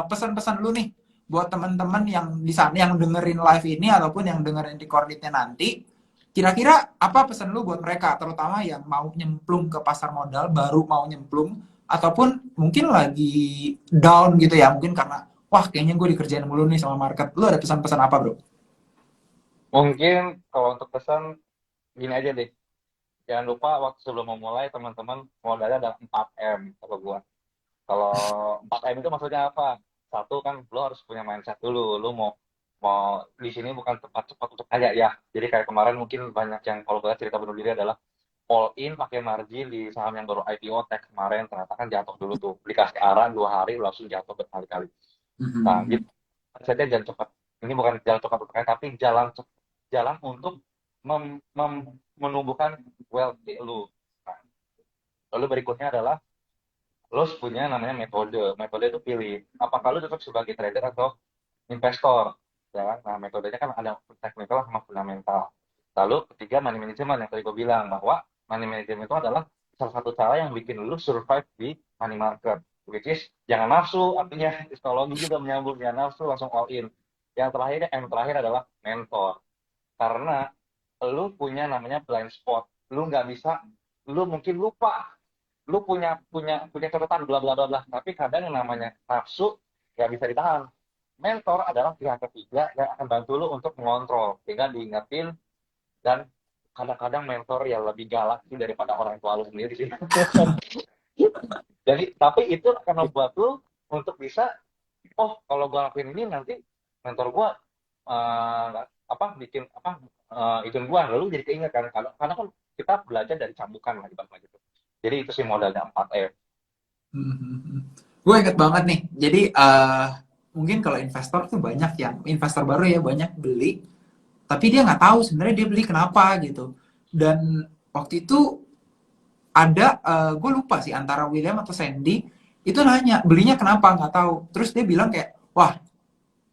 pesan-pesan lu nih buat teman-teman yang di sana yang dengerin live ini ataupun yang dengerin recordingnya nanti. Kira-kira apa pesan lu buat mereka, terutama yang mau nyemplung ke pasar modal, baru mau nyemplung, ataupun mungkin lagi down gitu ya, mungkin karena wah kayaknya gue dikerjain mulu nih sama market. Lu ada pesan-pesan apa bro? mungkin kalau untuk pesan gini aja deh. Jangan lupa waktu sebelum memulai teman-teman modalnya ada 4M kalau gua. Kalau 4M itu maksudnya apa? Satu kan lo harus punya mindset dulu. Lo mau mau di sini bukan tempat cepat untuk kaya ya. Jadi kayak kemarin mungkin banyak yang kalau gue cerita bunuh diri adalah all in pakai margin di saham yang baru IPO tech kemarin, ternyata kan jatuh dulu tuh. Dikasih arahan 2 hari langsung jatuh berkali-kali. Nah, gitu. Saja jangan cepat. Ini bukan jalan cepat untuk kaya, tapi jalan untuk menumbuhkan wealth lu. Nah, lalu berikutnya adalah lo punya namanya metode. Metode itu pilih apakah lo tetap sebagai trader atau investor. Ya kan? Nah, metodenya kan ada teknikal sama fundamental. Lalu ketiga money management yang tadi gue bilang bahwa money management itu adalah salah satu cara yang bikin lo survive di money market. Which is jangan nafsu, artinya psikologi juga menyambung, jangan nafsu langsung all in. Yang terakhir adalah mentor. Karena lu punya namanya blind spot, lu nggak bisa, lu mungkin lupa, lu punya catatan bla bla bla bla, tapi kadang yang namanya nafsu nggak bisa ditahan. Mentor adalah pihak ketiga yang akan bantu lu untuk mengontrol, sehingga diingetin, dan kadang-kadang mentor yang lebih galak sih daripada orang tua lu sendiri sih. Jadi tapi itu akan membuat lu untuk bisa, oh kalau gua lakuin ini nanti mentor gua bikin itu gua, lalu jadi keinget kan, karena kan kita belajar dari cambukan lah ibaratnya gitu. Jadi itu sih modalnya 4M. Gue inget banget nih. Jadi mungkin kalau investor tuh banyak yang investor baru ya, banyak beli, tapi dia nggak tahu sebenarnya dia beli kenapa gitu. Dan waktu itu ada gue lupa sih antara William atau Sandy itu nanya belinya kenapa, nggak tahu. Terus dia bilang kayak wah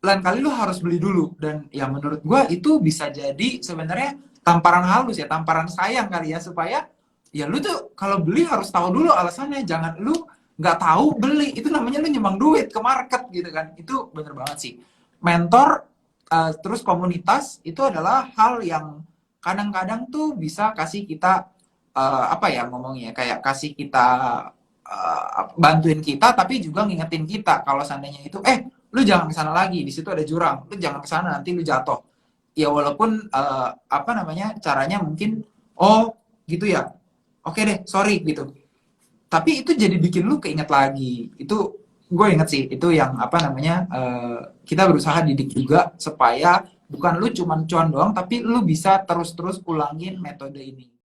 lain kali lu harus beli dulu, dan ya menurut gue itu bisa jadi sebenarnya tamparan halus ya, tamparan sayang kali ya, supaya ya lu tuh kalau beli harus tahu dulu alasannya, jangan lu nggak tahu beli, itu namanya lu nyumbang duit ke market gitu kan. Itu bener banget sih. Mentor terus komunitas itu adalah hal yang kadang-kadang tuh bisa kasih kita apa ya ngomongnya, kayak kasih kita bantuin kita, tapi juga ngingetin kita kalau seandainya itu, lu jangan ke sana lagi, di situ ada jurang, lu jangan ke sana nanti lu jatuh. Ya walaupun apa namanya caranya mungkin, oh gitu ya, oke deh sorry gitu, tapi itu jadi bikin lu keinget lagi. Itu gue inget sih, itu yang apa namanya, kita berusaha didik juga supaya bukan lu cuman cuan doang, tapi lu bisa terus-terus ulangin metode ini.